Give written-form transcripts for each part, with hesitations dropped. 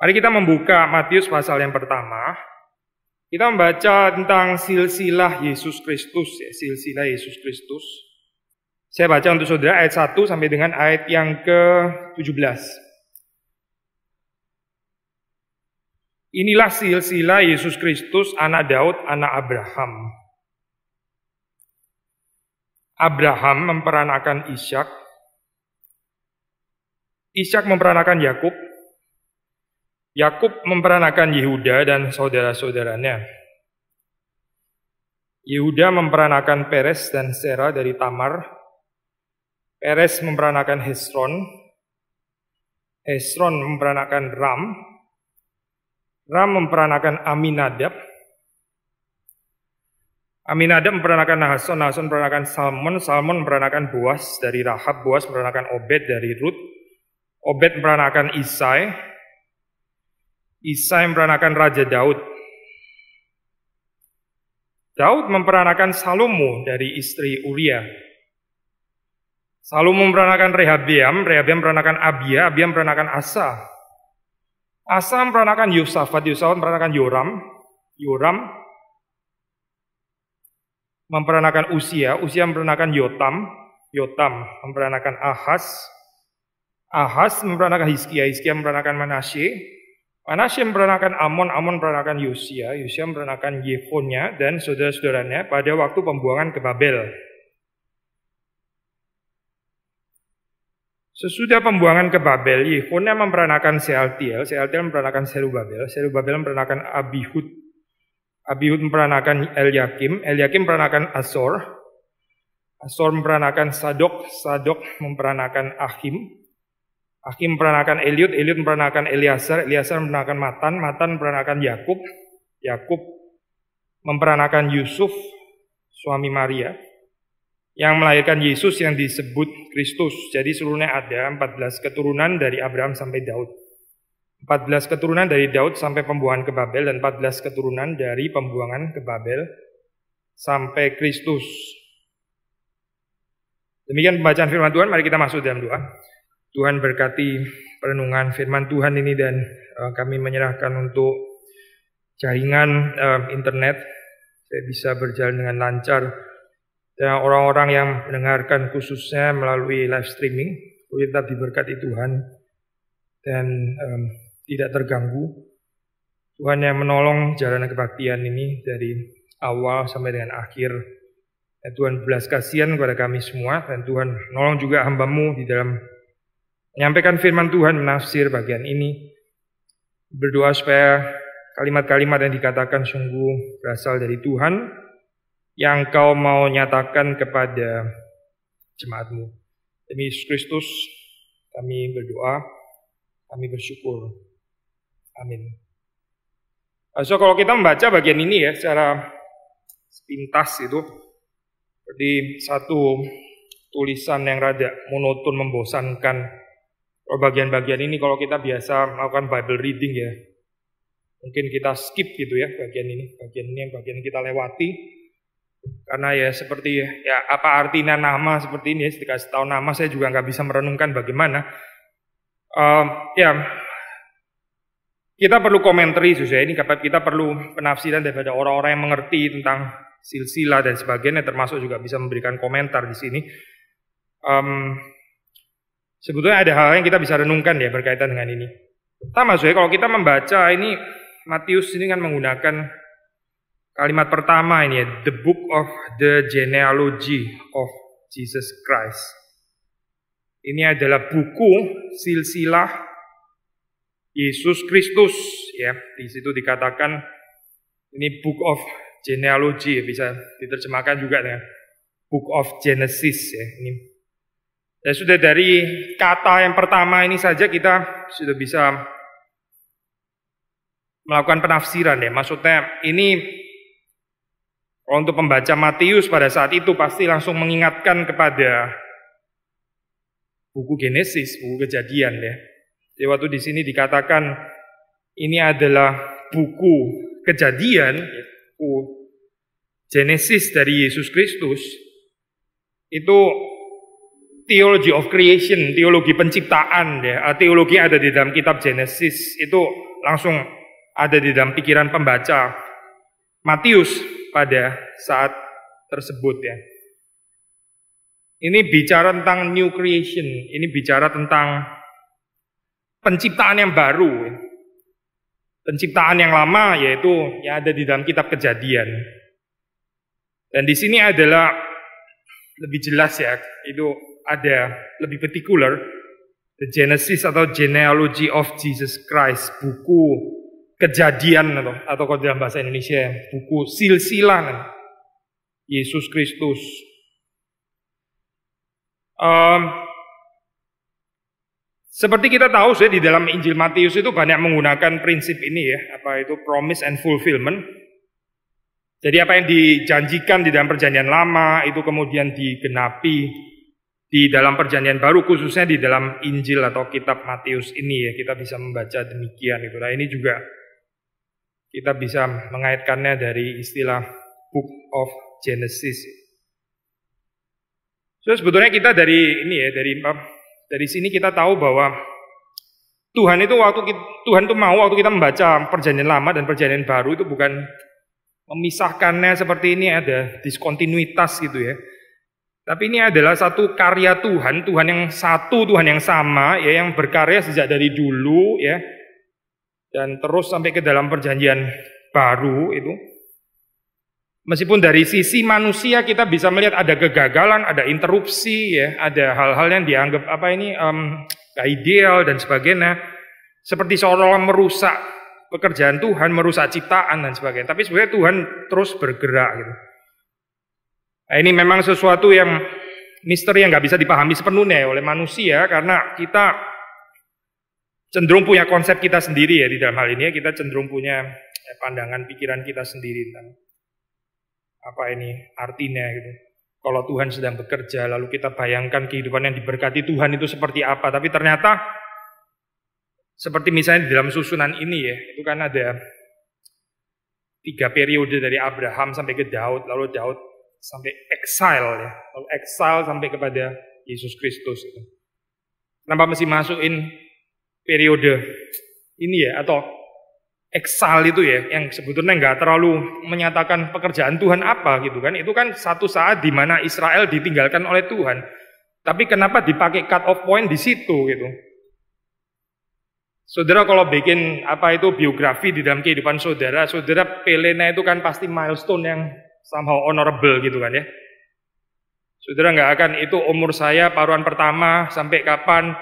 Mari kita membuka Matius pasal yang pertama. Kita membaca tentang silsilah Yesus Kristus, silsilah Yesus Kristus. Saya baca untuk saudara ayat 1 sampai dengan ayat yang ke-17. Inilah silsilah Yesus Kristus, anak Daud, anak Abraham. Abraham memperanakan Ishak. Ishak memperanakan Yakub. Yakub memperanakan Yehuda dan saudara-saudaranya. Yehuda memperanakan Peres dan Sera dari Tamar. Peres memperanakan Hesron. Hesron memperanakan Ram. Ram memperanakan Aminadab. Aminadab memperanakan Nahason. Nahason memperanakan Salmon. Salmon memperanakan Boas dari Rahab. Boas memperanakan Obed dari Rut. Obed memperanakan Isai. Isai memperanakan Raja Daud. Daud memperanakan Salomo dari istri Uria. Salomo memperanakan Rehabeam. Rehabeam memperanakan Abia. Abia memperanakan Asa. Asa memperanakan Yosafat. Yosafat memperanakan Yoram. Yoram memperanakan Usia. Usia memperanakan Yotam. Yotam memperanakan Ahaz. Ahaz memperanakan Hizkia. Hizkia memperanakan Manasye. Manasye memperanakan Amon. Amon memperanakan Yosia. Yosia memperanakan Yehonia dan saudara-saudaranya pada waktu pembuangan ke Babel. Sesudah pembuangan ke Babel, Yehonia memperanakan Sealtiel. Sealtiel memperanakan Serubabel. Serubabel memperanakan Abihud. Abihud memperanakan Eliakim. Eliakim memperanakan Azor. Azor memperanakan Sadok. Sadok memperanakan Achim. Achim memperanakan Eliud. Eliud memperanakan Eleazar. Eleazar memperanakan Matan. Matan memperanakan Yakub. Yakub memperanakan Yusuf, suami Maria, yang melahirkan Yesus yang disebut Kristus. Jadi seluruhnya ada 14 keturunan dari Abraham sampai Daud. 14 keturunan dari Daud sampai pembuangan ke Babel, dan 14 keturunan dari pembuangan ke Babel sampai Kristus. Demikian pembacaan firman Tuhan. Mari kita masuk dalam doa. Tuhan berkati perenungan firman Tuhan ini, dan kami menyerahkan untuk jaringan internet saya bisa berjalan dengan lancar, dan orang-orang yang mendengarkan khususnya melalui live streaming tetap diberkati Tuhan dan tidak terganggu. Tuhan yang menolong jalan kebaktian ini dari awal sampai dengan akhir. Dan Tuhan belas kasihan kepada kami semua, dan Tuhan menolong juga hamba-Mu di dalam menyampaikan firman Tuhan, menafsir bagian ini. Berdoa supaya kalimat-kalimat yang dikatakan sungguh berasal dari Tuhan, yang Kau mau nyatakan kepada jemaat-Mu. Demi Yesus Kristus kami berdoa, kami bersyukur. Amin. So, kalau kita membaca bagian ini ya secara sepintas itu seperti satu tulisan yang rada monoton, membosankan. Bagian-bagian ini kalau kita biasa melakukan Bible reading ya, mungkin kita skip gitu ya bagian ini bagian kita lewati, karena ya seperti ya apa artinya nama seperti ini ya, dikasih tahu nama saya juga nggak bisa merenungkan bagaimana. Ya kita perlu komentari susah ini, kita perlu penafsiran daripada orang-orang yang mengerti tentang silsilah dan sebagainya, termasuk juga bisa memberikan komentar di sini. Sebetulnya ada hal yang kita bisa renungkan ya berkaitan dengan ini. Pertama, kalau kita membaca ini, Matius ini kan menggunakan kalimat pertama ini ya, the book of the genealogy of Jesus Christ. Ini adalah buku silsilah Yesus Kristus ya. Di situ dikatakan ini book of genealogy, bisa diterjemahkan juga dengan book of Genesis ya. Ini dan sudah dari kata yang pertama ini saja kita sudah bisa melakukan penafsiran ya. Maksudnya ini untuk pembaca Matius pada saat itu pasti langsung mengingatkan kepada buku Genesis, buku Kejadian ya. Jadi waktu di sini dikatakan ini adalah buku Kejadian, buku Genesis dari Yesus Kristus, itu theology of creation, teologi penciptaan, ya, teologi yang ada di dalam kitab Genesis itu langsung ada di dalam pikiran pembaca Matius pada saat tersebut, ya. Ini bicara tentang new creation, ini bicara tentang penciptaan yang baru. Penciptaan yang lama yaitu yang ada di dalam kitab Kejadian. Dan di sini adalah lebih jelas, ya, itu ada lebih particular, the Genesis atau Genealogy of Jesus Christ, buku Kejadian atau kalau dalam bahasa Indonesia buku silsilah Yesus Kristus. Seperti kita tahu, di dalam Injil Matius itu banyak menggunakan prinsip ini, ya, apa itu promise and fulfillment. Jadi apa yang dijanjikan di dalam perjanjian lama itu kemudian digenapi di dalam perjanjian baru, khususnya di dalam Injil atau kitab Matius ini, ya, kita bisa membaca demikian itu. Nah, ini juga kita bisa mengaitkannya dari istilah Book of Genesis. So, sebetulnya kita dari ini, ya, dari sini kita tahu bahwa Tuhan itu mau waktu kita membaca perjanjian lama dan perjanjian baru itu bukan memisahkannya seperti ini ada diskontinuitas gitu, ya. Tapi ini adalah satu karya Tuhan yang satu, Tuhan yang sama, ya, yang berkarya sejak dari dulu, ya, dan terus sampai ke dalam perjanjian baru itu. Meskipun dari sisi manusia kita bisa melihat ada kegagalan, ada interupsi, ya, ada hal-hal yang dianggap gak ideal dan sebagainya, seperti seolah-olah merusak pekerjaan Tuhan, merusak ciptaan dan sebagainya. Tapi sebenarnya Tuhan terus bergerak gitu. Nah, ini memang sesuatu yang misteri yang nggak bisa dipahami sepenuhnya oleh manusia, karena kita cenderung punya konsep kita sendiri, ya, di dalam hal ini, ya, kita cenderung punya, ya, pandangan pikiran kita sendiri tentang apa ini artinya gitu. Kalau Tuhan sedang bekerja, lalu kita bayangkan kehidupan yang diberkati Tuhan itu seperti apa. Tapi ternyata seperti misalnya di dalam susunan ini, ya, itu kan ada 3 periode dari Abraham sampai ke Daud, lalu Daud sampai exile, ya, lalu exile sampai kepada Yesus Kristus itu. Kenapa mesti masukin periode ini, ya, atau exile itu, ya, yang sebetulnya nggak terlalu menyatakan pekerjaan Tuhan apa gitu kan. Itu kan satu saat di mana Israel ditinggalkan oleh Tuhan. Tapi kenapa dipakai cut off point di situ gitu? Saudara kalau bikin apa itu biografi di dalam kehidupan saudara Pelena itu kan pasti milestone yang somehow honorable gitu kan, ya. Saudara nggak akan itu umur saya paruhan pertama sampai kapan,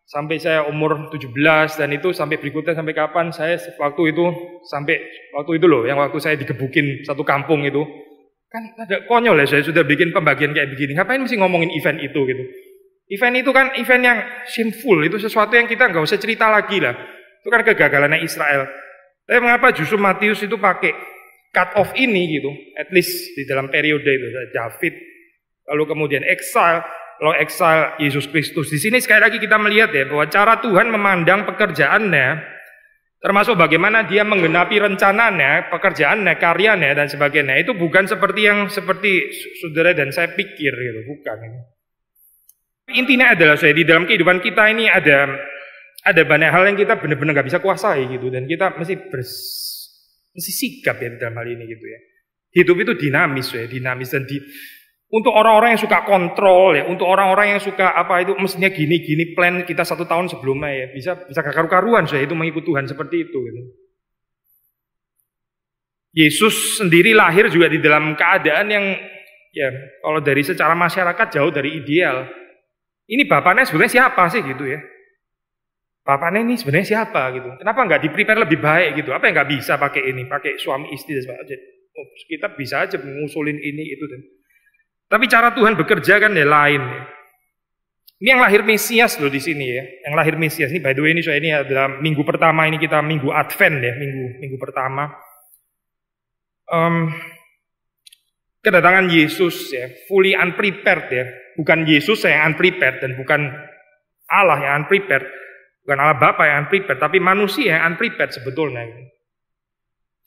sampai saya umur 17 dan itu sampai berikutnya sampai kapan saya waktu itu loh yang waktu saya digebukin satu kampung itu. Kan ada konyol, ya, saya sudah bikin pembagian kayak begini. Ngapain mesti ngomongin event itu gitu. Event itu kan event yang shameful, itu sesuatu yang kita nggak usah cerita lagi lah. Itu kan kegagalannya Israel. Tapi mengapa justru Matius itu pakai cut off ini gitu, at least di dalam periode itu David, lalu kemudian exile Yesus Kristus. Di sini sekali lagi kita melihat, ya, bahwa cara Tuhan memandang pekerjaannya, termasuk bagaimana dia menggenapi rencananya, pekerjaannya, karyanya dan sebagainya, itu bukan seperti saudara dan saya pikir gitu, bukan. Intinya adalah di dalam kehidupan kita ini ada banyak hal yang kita benar-benar nggak bisa kuasai gitu, dan kita mesti sikap, ya, dalam hal ini gitu, ya. Hidup itu dinamis, ya, dan untuk orang-orang yang suka kontrol, ya, untuk orang-orang yang suka apa itu mestinya gini plan kita 1 tahun sebelumnya, ya, bisa karu-karuan, itu mengikut Tuhan seperti itu gitu. Yesus sendiri lahir juga di dalam keadaan yang, ya, kalau dari secara masyarakat jauh dari ideal. Ini bapaknya sebenarnya siapa sih gitu, ya? Bapaknya ini sebenarnya siapa gitu? Kenapa nggak di-prepare lebih baik gitu? Apa yang nggak bisa pakai suami istri dan sebagainya? Kita bisa aja mengusulin ini itu dan. Tapi cara Tuhan bekerja kan, ya, lain. Ya. Ini yang lahir Mesias loh di sini, ya. Yang lahir Mesias ini, by the way, ini adalah minggu pertama, ini kita minggu Advent, ya, minggu pertama. Kedatangan Yesus, ya, fully unprepared, ya. Bukan Yesus yang unprepared dan bukan Allah yang unprepared, bukan Allah Bapa yang unprepared, tapi manusia yang unprepared sebetulnya.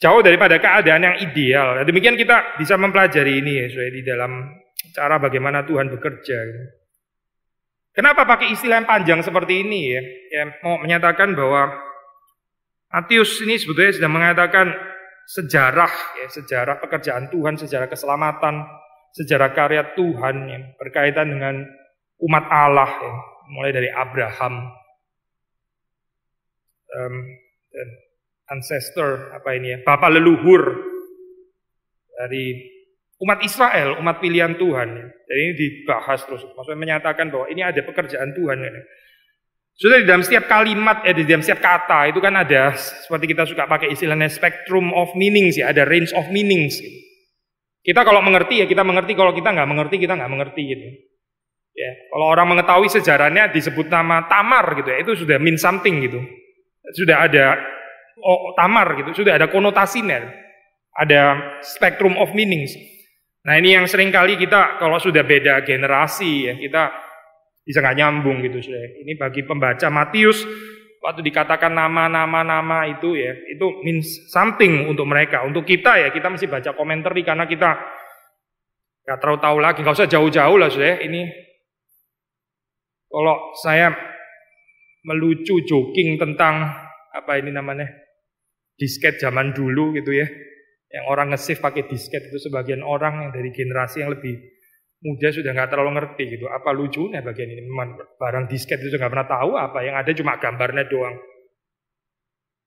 Jauh daripada keadaan yang ideal. Demikian kita bisa mempelajari ini, ya, di dalam cara bagaimana Tuhan bekerja. Kenapa pakai istilah yang panjang seperti ini ya? Ya mau menyatakan bahwa Matius ini sebetulnya sedang mengatakan sejarah, ya, sejarah pekerjaan Tuhan, sejarah keselamatan, sejarah karya Tuhan yang berkaitan dengan umat Allah, ya, mulai dari Abraham, dan ancestor bapak leluhur dari umat Israel, umat pilihan Tuhan. Jadi ini dibahas terus, maksudnya menyatakan bahwa ini ada pekerjaan Tuhan. Sudah di dalam setiap kalimat, di dalam setiap kata itu kan ada, seperti kita suka pakai istilahnya spectrum of meanings, ya, ada range of meanings. Kita kalau mengerti ya kita mengerti, kalau kita nggak mengerti kita nggak mengerti gitu. Ya, kalau orang mengetahui sejarahnya disebut nama Tamar gitu ya, itu sudah mean something gitu. Sudah ada Tamar gitu, sudah ada konotasinya, ada spectrum of meanings. Nah ini yang sering kali kita kalau sudah beda generasi ya kita bisa nggak nyambung gitu. Ini bagi pembaca Matius waktu dikatakan nama itu ya itu means something untuk mereka. Untuk kita ya kita mesti baca komentari karena kita nggak terlalu tahu lagi, nggak usah jauh-jauh lah sudah. Ini kalau saya melucu joking tentang disket zaman dulu gitu ya, yang orang nge-save pakai disket itu sebagian orang yang dari generasi yang lebih muda sudah nggak terlalu ngerti gitu. Apa lucunya bagian ini? Memang barang disket itu nggak pernah tahu apa, yang ada cuma gambarnya doang.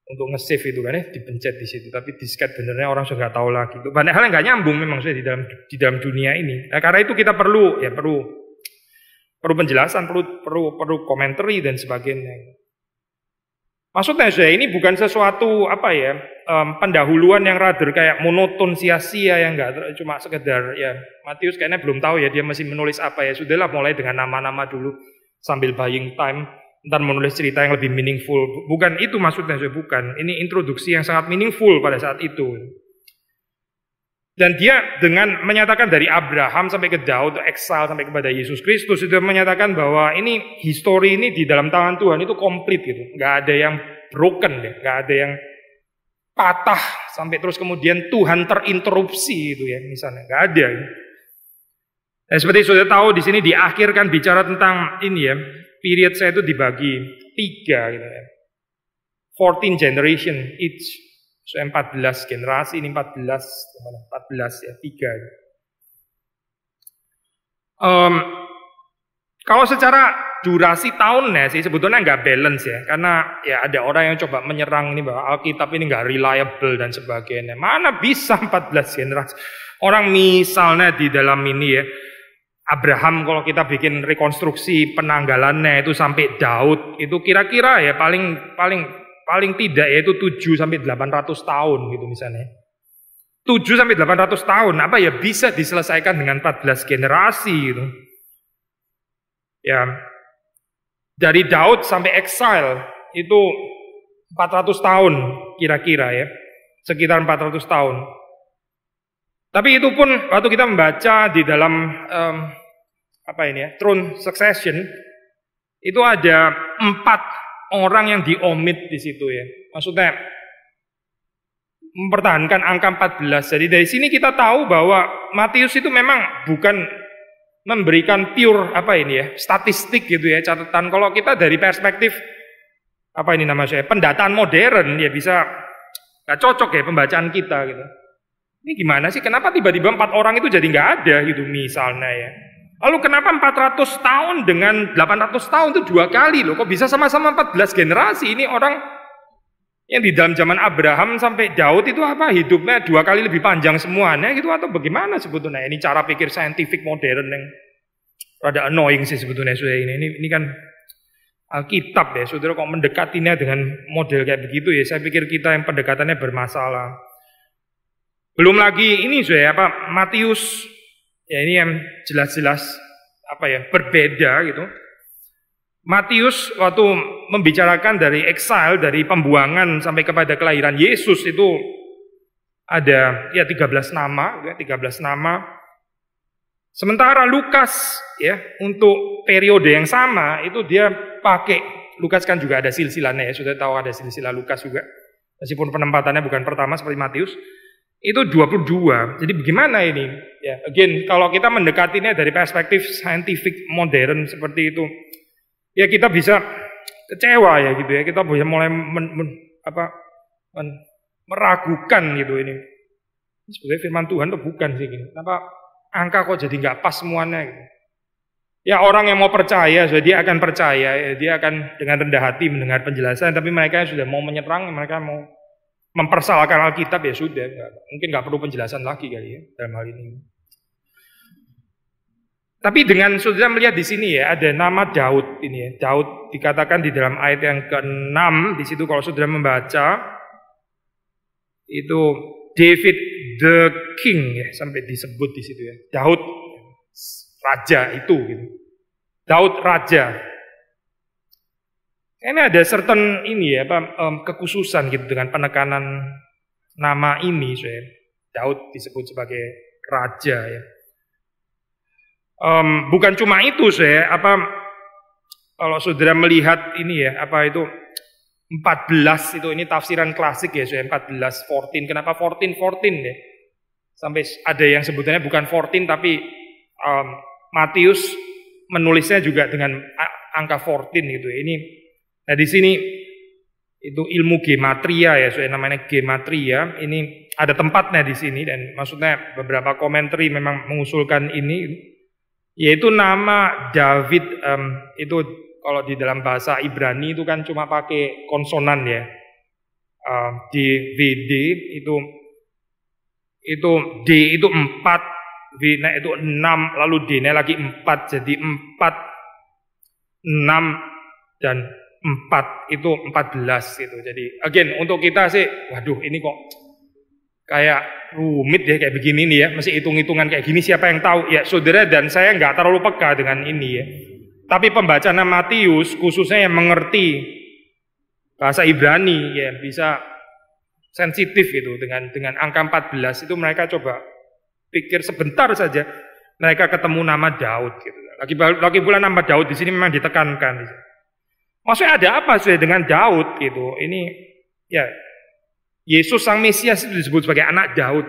Untuk nge-save itu kan ya dipencet di situ, tapi disket benernya orang sudah nggak tahu lagi. Itu banyak hal yang nggak nyambung memang sudah di dalam dunia ini. Nah, karena itu kita perlu penjelasan, perlu komentari dan sebagainya. Maksudnya saya ini bukan sesuatu pendahuluan yang rather kayak monoton sia-sia yang enggak cuma sekedar ya Matius kayaknya belum tahu ya dia masih menulis apa ya. Sudahlah mulai dengan nama-nama dulu sambil buying time, ntar menulis cerita yang lebih meaningful. Bukan itu maksudnya saya, bukan. Ini introduksi yang sangat meaningful pada saat itu. Dan dia dengan menyatakan dari Abraham sampai ke Daud, exile sampai kepada Yesus Kristus, itu menyatakan bahwa ini history ini di dalam tangan Tuhan itu komplit gitu. Nggak ada yang broken deh, nggak ada yang patah sampai terus kemudian Tuhan terinterupsi itu ya misalnya, nggak ada. Nah, seperti sudah tahu di sini diakhirkan bicara tentang ini ya, period saya itu dibagi 3 gitu ya. 14 generation each. So 14 generasi, ini 14 ya, 3. Kalau secara durasi tahunnya sih sebetulnya nggak balance ya, karena ya ada orang yang coba menyerang ini bahwa Alkitab ini nggak reliable dan sebagainya. Mana bisa 14 generasi? Orang misalnya di dalam ini ya, Abraham kalau kita bikin rekonstruksi penanggalannya itu sampai Daud, itu kira-kira ya paling tidak yaitu 7 sampai 800 tahun gitu misalnya. 7 sampai 800 tahun apa ya bisa diselesaikan dengan 14 generasi gitu. Ya. Dari Daud sampai exile itu 400 tahun kira-kira ya. Sekitar 400 tahun. Tapi itu pun waktu kita membaca di dalam throne succession itu ada 4 orang yang diomit di situ ya. Maksudnya mempertahankan angka 14. Jadi dari sini kita tahu bahwa Matius itu memang bukan memberikan pure statistik gitu ya, catatan. Kalau kita dari perspektif pendataan modern ya bisa nggak cocok ya pembacaan kita gitu. Ini gimana sih? Kenapa tiba-tiba 4 orang itu jadi nggak ada gitu misalnya ya? Lalu kenapa 400 tahun dengan 800 tahun itu 2 kali loh? Kok bisa sama-sama 14 generasi? Ini orang yang di dalam zaman Abraham sampai Daud itu hidupnya 2 kali lebih panjang semuanya gitu atau bagaimana sebetulnya? Ini cara pikir saintifik modern yang rada annoying sih sebetulnya sudah ini. Ini kan Alkitab ya, saudara kok mendekatinya dengan model kayak begitu ya? Saya pikir kita yang pendekatannya bermasalah. Belum lagi ini Matius ya ini yang jelas-jelas berbeda gitu. Matius waktu membicarakan dari exile, dari pembuangan sampai kepada kelahiran Yesus itu ada ya 13 nama, ya 13 nama. Sementara Lukas ya untuk periode yang sama itu dia pakai, Lukas kan juga ada silsilahnya ya, sudah tahu ada silsilah Lukas juga. Meskipun penempatannya bukan pertama seperti Matius. itu 22. Jadi bagaimana ini? Ya, again, kalau kita mendekatinya dari perspektif scientific modern seperti itu, ya kita bisa kecewa ya gitu ya. Kita bisa mulai meragukan gitu ini. Sebetulnya firman Tuhan itu bukan sih gini. Kenapa angka kok jadi nggak pas semuanya gitu. Ya orang yang mau percaya, so dia akan percaya, ya, dia akan dengan rendah hati mendengar penjelasan. Tapi mereka yang sudah mau menyerang, mereka mau mempersalahkan Alkitab, ya sudah. Mungkin nggak perlu penjelasan lagi kali ya dalam hal ini. Tapi dengan saudara melihat di sini ya ada nama Daud ini ya. Daud dikatakan di dalam ayat yang ke-6 di situ kalau saudara membaca itu David the King ya sampai disebut di situ ya. Daud raja itu gitu. Daud raja. Ini ada certain ini ya kekhususan gitu dengan penekanan nama ini saya. Daud disebut sebagai raja ya. Bukan cuma itu saya kalau saudara melihat ini ya itu 14 itu ini tafsiran klasik ya saya 14 14 kenapa 14 ya sampai ada yang sebutannya bukan 14 tapi Matius menulisnya juga dengan angka 14 gitu ya. Ini nah di sini itu ilmu gematria ya saya namanya gematria ini ada tempatnya di sini dan maksudnya beberapa komentari memang mengusulkan ini yaitu nama David itu kalau di dalam bahasa Ibrani itu kan cuma pakai konsonan ya. Di VD itu D itu 4, V-nya itu 6, lalu D-nya lagi 4, jadi 4, 6 dan 4 itu 14 gitu. Jadi again untuk kita sih, waduh ini kok kayak rumit ya kayak begini nih ya, masih hitung-hitungan kayak gini siapa yang tahu? Ya saudara dan saya nggak terlalu peka dengan ini ya. Tapi pembacaan Matius khususnya yang mengerti bahasa Ibrani ya bisa sensitif gitu dengan angka 14 itu mereka coba pikir sebentar saja mereka ketemu nama Daud gitu. Lagi pula nama Daud di sini memang ditekankan. Maksudnya ada apa sih dengan Daud gitu? Ini ya Yesus sang Mesias itu disebut sebagai anak Daud.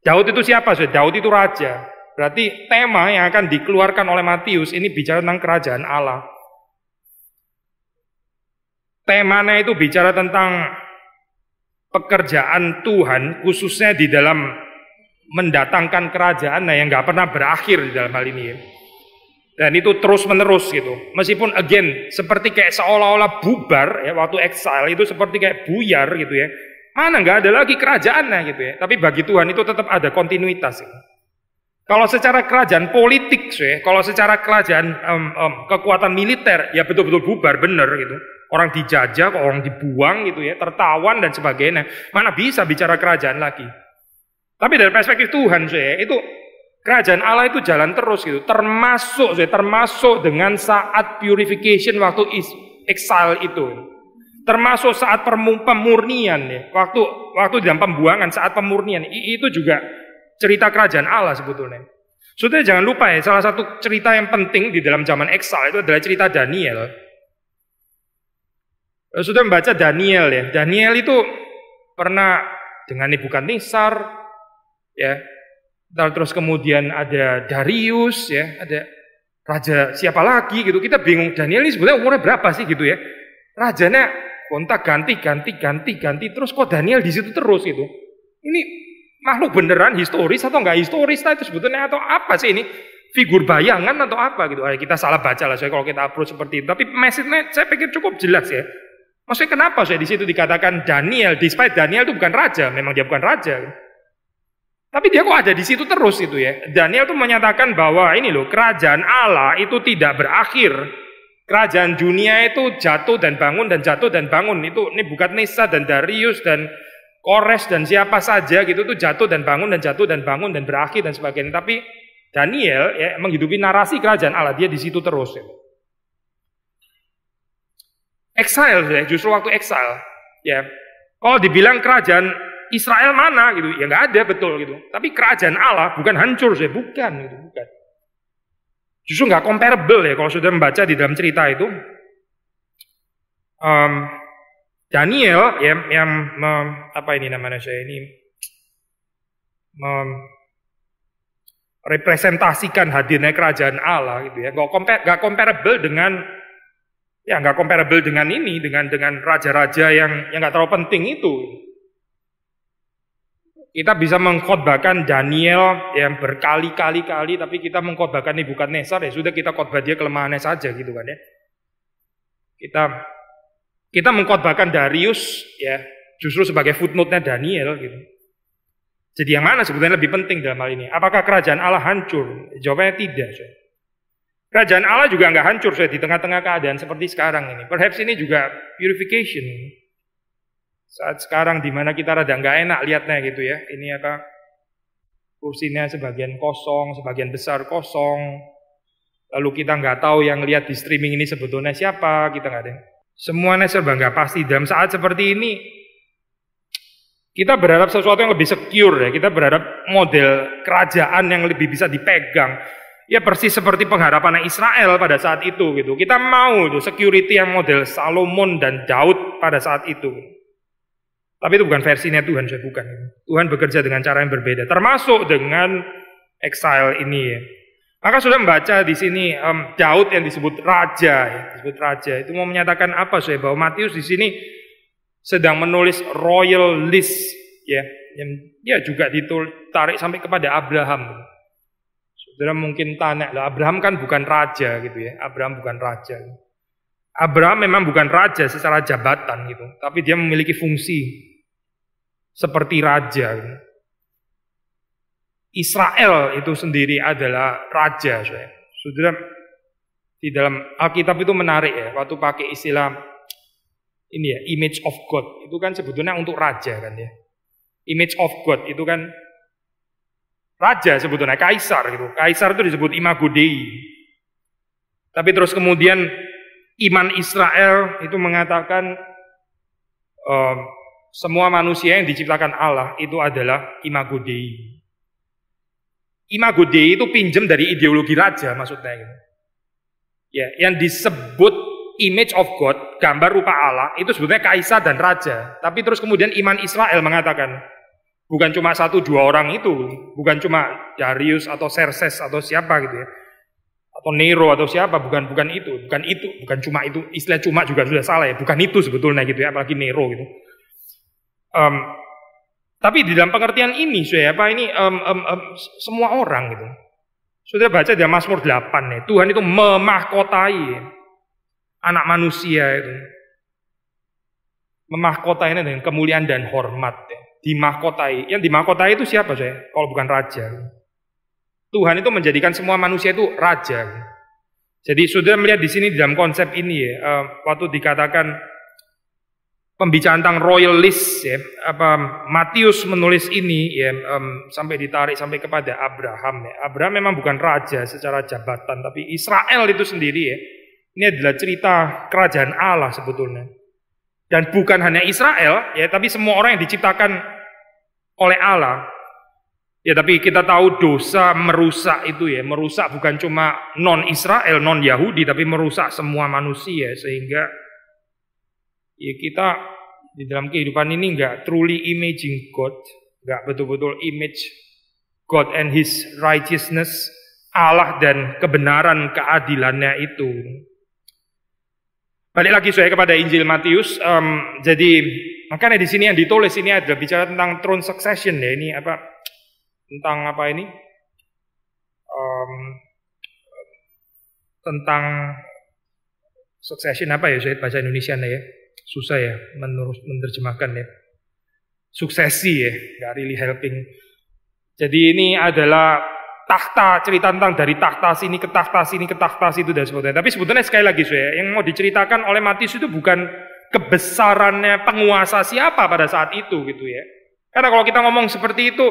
Daud itu siapa sih? Daud itu raja. Berarti tema yang akan dikeluarkan oleh Matius ini bicara tentang kerajaan Allah. Temanya itu bicara tentang pekerjaan Tuhan khususnya di dalam mendatangkan kerajaan yang nggak pernah berakhir di dalam hal ini ya. Dan itu terus menerus gitu. Meskipun again seperti kayak seolah-olah bubar ya waktu exile itu seperti kayak buyar gitu ya. Mana nggak ada lagi kerajaannya gitu ya. Tapi bagi Tuhan itu tetap ada kontinuitas. Gitu. Kalau secara kerajaan politik ya, kalau secara kerajaan kekuatan militer ya betul-betul bubar bener gitu. Orang dijajah, orang dibuang gitu ya, tertawan dan sebagainya. Mana bisa bicara kerajaan lagi? Tapi dari perspektif Tuhan saya itu kerajaan Allah itu jalan terus gitu. Termasuk dengan saat purification waktu exile itu. Termasuk saat pemurnian ya. Waktu dalam pembuangan saat pemurnian itu juga cerita kerajaan Allah sebetulnya. Saudara jangan lupa ya salah satu cerita yang penting di dalam zaman exile itu adalah cerita Daniel. Saudara membaca Daniel ya. Daniel itu pernah dengan Nebukadnezar ya, terus kemudian ada Darius ya, ada raja siapa lagi gitu. Kita bingung Daniel ini sebenarnya umurnya berapa sih gitu ya. Rajanya gonta ganti terus kok Daniel di situ terus gitu. Ini makhluk beneran historis atau enggak historis itu sebetulnya atau apa sih ini? Figur bayangan atau apa gitu. Kita salah baca lah saya kalau kita approach seperti itu. Tapi message-nya saya pikir cukup jelas ya. Maksudnya kenapa saya di situ dikatakan Daniel, despite Daniel itu bukan raja, memang dia bukan raja. Tapi dia kok ada di situ terus itu ya. Daniel tuh menyatakan bahwa ini loh, kerajaan Allah itu tidak berakhir. Kerajaan dunia itu jatuh dan bangun dan jatuh dan bangun. Itu Nebukadnezar dan Darius dan Kores dan siapa saja gitu tuh jatuh dan bangun dan jatuh dan bangun dan berakhir dan sebagainya. Tapi Daniel ya menghidupi narasi kerajaan Allah, dia di situ terus ya. Exile ya, justru waktu exile ya. Kalau dibilang kerajaan Israel mana gitu, ya nggak ada betul gitu. Tapi kerajaan Allah bukan hancur ya, bukan gitu, bukan. Justru nggak comparable ya kalau sudah membaca di dalam cerita itu. Daniel ya, yang apa ini namanya saya ini merepresentasikan hadirnya kerajaan Allah gitu ya. Nggak comparable dengan ini, dengan raja-raja yang nggak terlalu penting itu. Kita bisa mengkhotbahkan Daniel yang berkali-kali, tapi kita mengkhotbahkan Nebukadnezar, ya sudah kita khotbah dia kelemahannya saja gitu kan ya. Kita mengkhotbahkan Darius ya justru sebagai footnote-nya Daniel gitu. Jadi yang mana sebetulnya lebih penting dalam hal ini? Apakah kerajaan Allah hancur? Jawabannya tidak. Saya. Kerajaan Allah juga nggak hancur di tengah-tengah keadaan seperti sekarang ini. Perhaps ini juga purification. Saat sekarang di mana kita rada nggak enak lihatnya gitu ya. Ini kursinya sebagian kosong, sebagian besar kosong. Lalu kita nggak tahu yang lihat di streaming ini sebetulnya siapa, kita nggak ada. Semuanya serba nggak pasti. Dalam saat seperti ini, kita berharap sesuatu yang lebih secure ya. Kita berharap model kerajaan yang lebih bisa dipegang. Ya persis seperti pengharapan Israel pada saat itu gitu. Kita mau tuh security yang model Salomon dan Daud pada saat itu. Tapi itu bukan versinya Tuhan, saya bukan. Tuhan bekerja dengan cara yang berbeda, termasuk dengan exile ini ya. Maka sudah membaca di sini Daud yang disebut raja, ya, disebut raja. Itu mau menyatakan apa saya? Bahwa Matius di sini sedang menulis royal list, ya, yang dia juga ditarik sampai kepada Abraham. Saudara mungkin tanya, lah Abraham kan bukan raja gitu ya. Abraham bukan raja. Abraham memang bukan raja secara jabatan gitu, tapi dia memiliki fungsi seperti raja. Israel itu sendiri adalah raja, saudara. Di dalam Alkitab itu menarik ya, waktu pakai istilah ini ya, image of God, itu kan sebetulnya untuk raja kan ya. Image of God itu kan raja sebetulnya, kaisar gitu. Kaisar itu disebut imago Dei. Tapi terus kemudian iman Israel itu mengatakan semua manusia yang diciptakan Allah itu adalah imago Dei. Imago Dei itu pinjam dari ideologi raja maksudnya gitu. Ya, yang disebut image of God, gambar rupa Allah, itu sebetulnya kaisar dan raja. Tapi terus kemudian iman Israel mengatakan bukan cuma 1-2 orang itu, bukan cuma Darius atau Xerxes atau siapa gitu ya. Atau Nero atau siapa, bukan cuma itu, istilah cuma juga sudah salah ya, bukan itu sebetulnya gitu ya, apalagi Nero gitu. Tapi di dalam pengertian ini, semua orang gitu. Sudah baca di Mazmur 8 ya, Tuhan itu memahkotai anak manusia itu. Memahkotai dengan kemuliaan dan hormat ya. Dimahkotai, yang dimahkotai itu siapa saya? Kalau bukan raja. Tuhan itu menjadikan semua manusia itu raja. Jadi sudah melihat di sini dalam konsep ini ya, waktu dikatakan pembicaraan tentang royal list ya, Matius menulis ini ya, sampai ditarik sampai kepada Abraham ya. Abraham memang bukan raja secara jabatan, tapi Israel itu sendiri ya. Ini adalah cerita kerajaan Allah sebetulnya. Dan bukan hanya Israel ya, tapi semua orang yang diciptakan oleh Allah. Ya tapi kita tahu dosa merusak itu ya, merusak bukan cuma non-Israel, non-Yahudi, tapi merusak semua manusia. Sehingga ya kita di dalam kehidupan ini nggak truly imaging God, nggak betul-betul image God and His righteousness, Allah dan kebenaran keadilannya itu. Balik lagi saya kepada Injil Matius. Jadi makanya di sini yang ditulis ini adalah bicara tentang throne succession ya. Ini tentang apa ini? Tentang succession apa ya? Saya bahasa Indonesia ya. Susah ya menerjemahkan ya. Suksesi ya, nggak really helping. Jadi ini adalah tahta, cerita tentang dari tahta sini ke tahta sini ke tahta situ dan sebagainya. Tapi sebetulnya sekali lagi yang mau diceritakan oleh Matius itu bukan kebesarannya penguasa siapa pada saat itu gitu ya. Karena kalau kita ngomong seperti itu,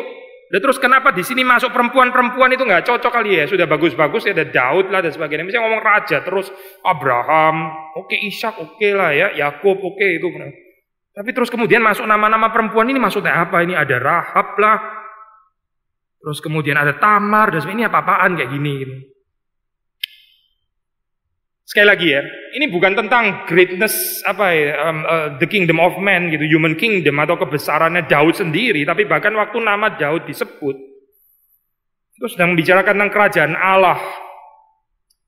terus kenapa di sini masuk perempuan-perempuan itu nggak cocok kali ya? Sudah bagus-bagus ya, ada Daud lah dan sebagainya. Misalnya ngomong raja terus Abraham, oke, Ishak oke lah ya, Yakub oke itu. Tapi terus kemudian masuk nama-nama perempuan ini maksudnya apa? Ini ada Rahab lah. Terus kemudian ada Tamar dan sebagainya. Ini apa-apaan kayak gini gitu. Sekali lagi ya, ini bukan tentang greatness the kingdom of man gitu, human kingdom atau kebesarannya Daud sendiri, tapi bahkan waktu nama Daud disebut, itu sedang membicarakan tentang kerajaan Allah,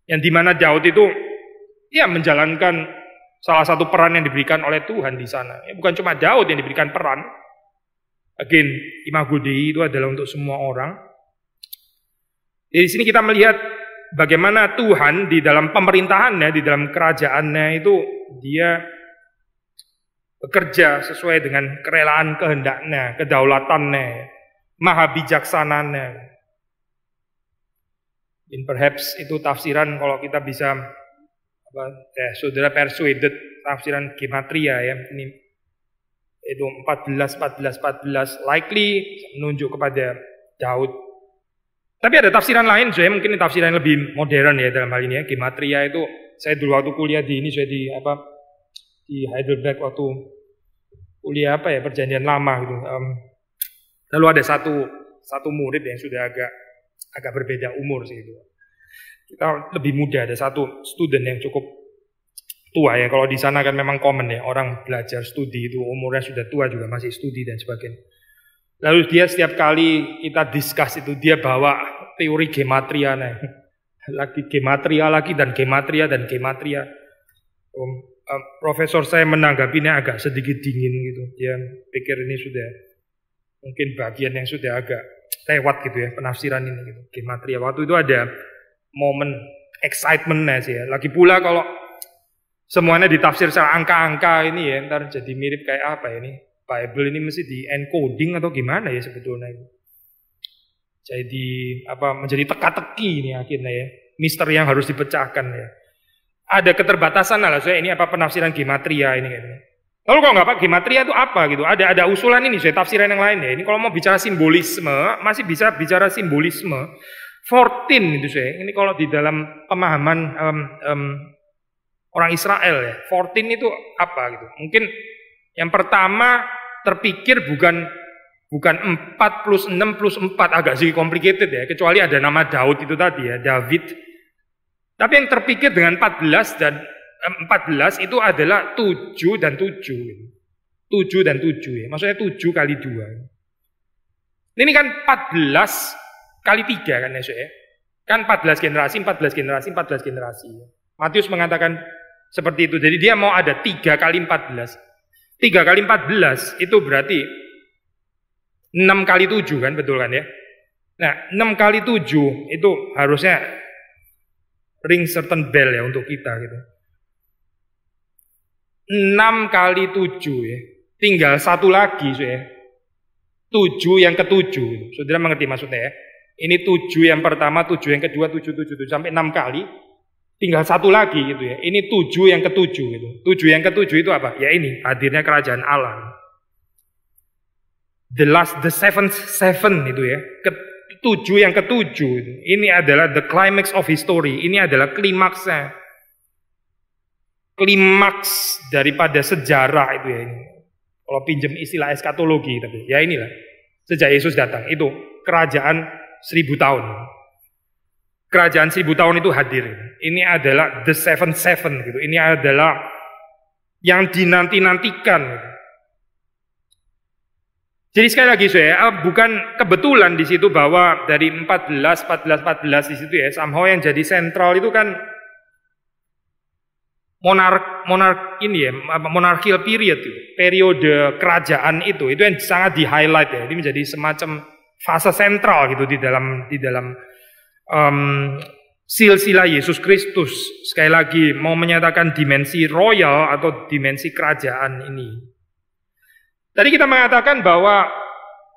yang dimana Daud itu ya menjalankan salah satu peran yang diberikan oleh Tuhan di sana. Ya, bukan cuma Daud yang diberikan peran. Again, imago Dei itu adalah untuk semua orang. Di sini kita melihat bagaimana Tuhan di dalam pemerintahannya, di dalam kerajaannya itu dia bekerja sesuai dengan kerelaan kehendaknya, kedaulatannya, maha bijaksananya. And perhaps itu tafsiran kalau kita bisa saudara persuaded tafsiran gematria ya. Ini itu 14 likely menunjuk kepada Daud. Tapi ada tafsiran lain, saya mungkin tafsiran yang lebih modern ya dalam hal ini ya. Gematria itu saya dulu waktu kuliah di ini, saya di Heidelberg waktu kuliah perjanjian lama gitu. Lalu ada satu murid yang sudah agak berbeda umur sih itu. Kita lebih muda, ada satu student yang cukup tua ya. Kalau di sana kan memang common ya, orang belajar studi itu umurnya sudah tua juga masih studi dan sebagainya. Lalu dia setiap kali kita discuss itu dia bawa teori gematria lagi gematria lagi dan gematria dan gematria. Profesor saya menanggapinya agak sedikit dingin gitu. Dia pikir ini sudah mungkin bagian yang sudah agak lewat gitu ya penafsiran ini gitu. Gematria waktu itu ada momen excitementnya sih ya. Lagi pula kalau semuanya ditafsir secara angka-angka ini ya ntar jadi mirip kayak apa ini. Bible ini mesti di encoding atau gimana ya sebetulnya. Jadi menjadi teka-teki ini akhirnya ya. Misteri yang harus dipecahkan ya. Ada keterbatasan lah saya ini penafsiran gematria ini gitu. Lalu kalau nggak gematria itu apa gitu? Ada usulan ini saya tafsiran yang lain ya. Ini kalau mau bicara simbolisme masih bisa bicara simbolisme. 14 itu saya. Ini kalau di dalam pemahaman orang Israel ya. 14 itu apa gitu? Mungkin yang pertama terpikir bukan 4 plus 6 plus 4 agak sedikit complicated ya, kecuali ada nama Daud itu tadi ya, David. Tapi yang terpikir dengan 14 itu adalah 7 dan 7. 7 dan 7 ya, maksudnya 7 kali 2. Ini kan 14 kali 3 kan ya, kan 14 generasi. Matius mengatakan seperti itu, jadi dia mau ada 3 kali 14. 3 kali 14 itu berarti 6 kali 7 kan, betul kan ya? Nah 6 kali 7 itu harusnya ring certain bell ya untuk kita gitu. 6 kali 7 ya, tinggal satu lagi ya. 7 yang ke-7, saudara mengerti maksudnya ya? Ini 7 yang pertama, 7 yang kedua, 7 sampai 6 kali. Tinggal satu lagi gitu ya. Ini 7 yang ke-7 gitu. 7 yang ke-7 itu apa? Ya ini hadirnya kerajaan Allah. The seventh seven itu ya. Ke-7 yang ke-7 itu. Ini adalah the climax of history. Ini adalah klimaksnya. Klimaks daripada sejarah itu ya ini. Kalau pinjam istilah eskatologi tapi ya inilah. Sejak Yesus datang itu kerajaan 1000 tahun. Kerajaan 1000 tahun itu hadir. Ini adalah the seven gitu. Ini adalah yang dinanti-nantikan. Jadi sekali lagi saya bukan kebetulan di situ bahwa dari 14 di situ ya, somehow yang jadi sentral itu kan monarchical period itu. Periode kerajaan itu yang sangat di highlight ya. Ini menjadi semacam fase sentral gitu di dalam silsilah Yesus Kristus. Sekali lagi mau menyatakan dimensi royal atau dimensi kerajaan ini. Tadi kita mengatakan bahwa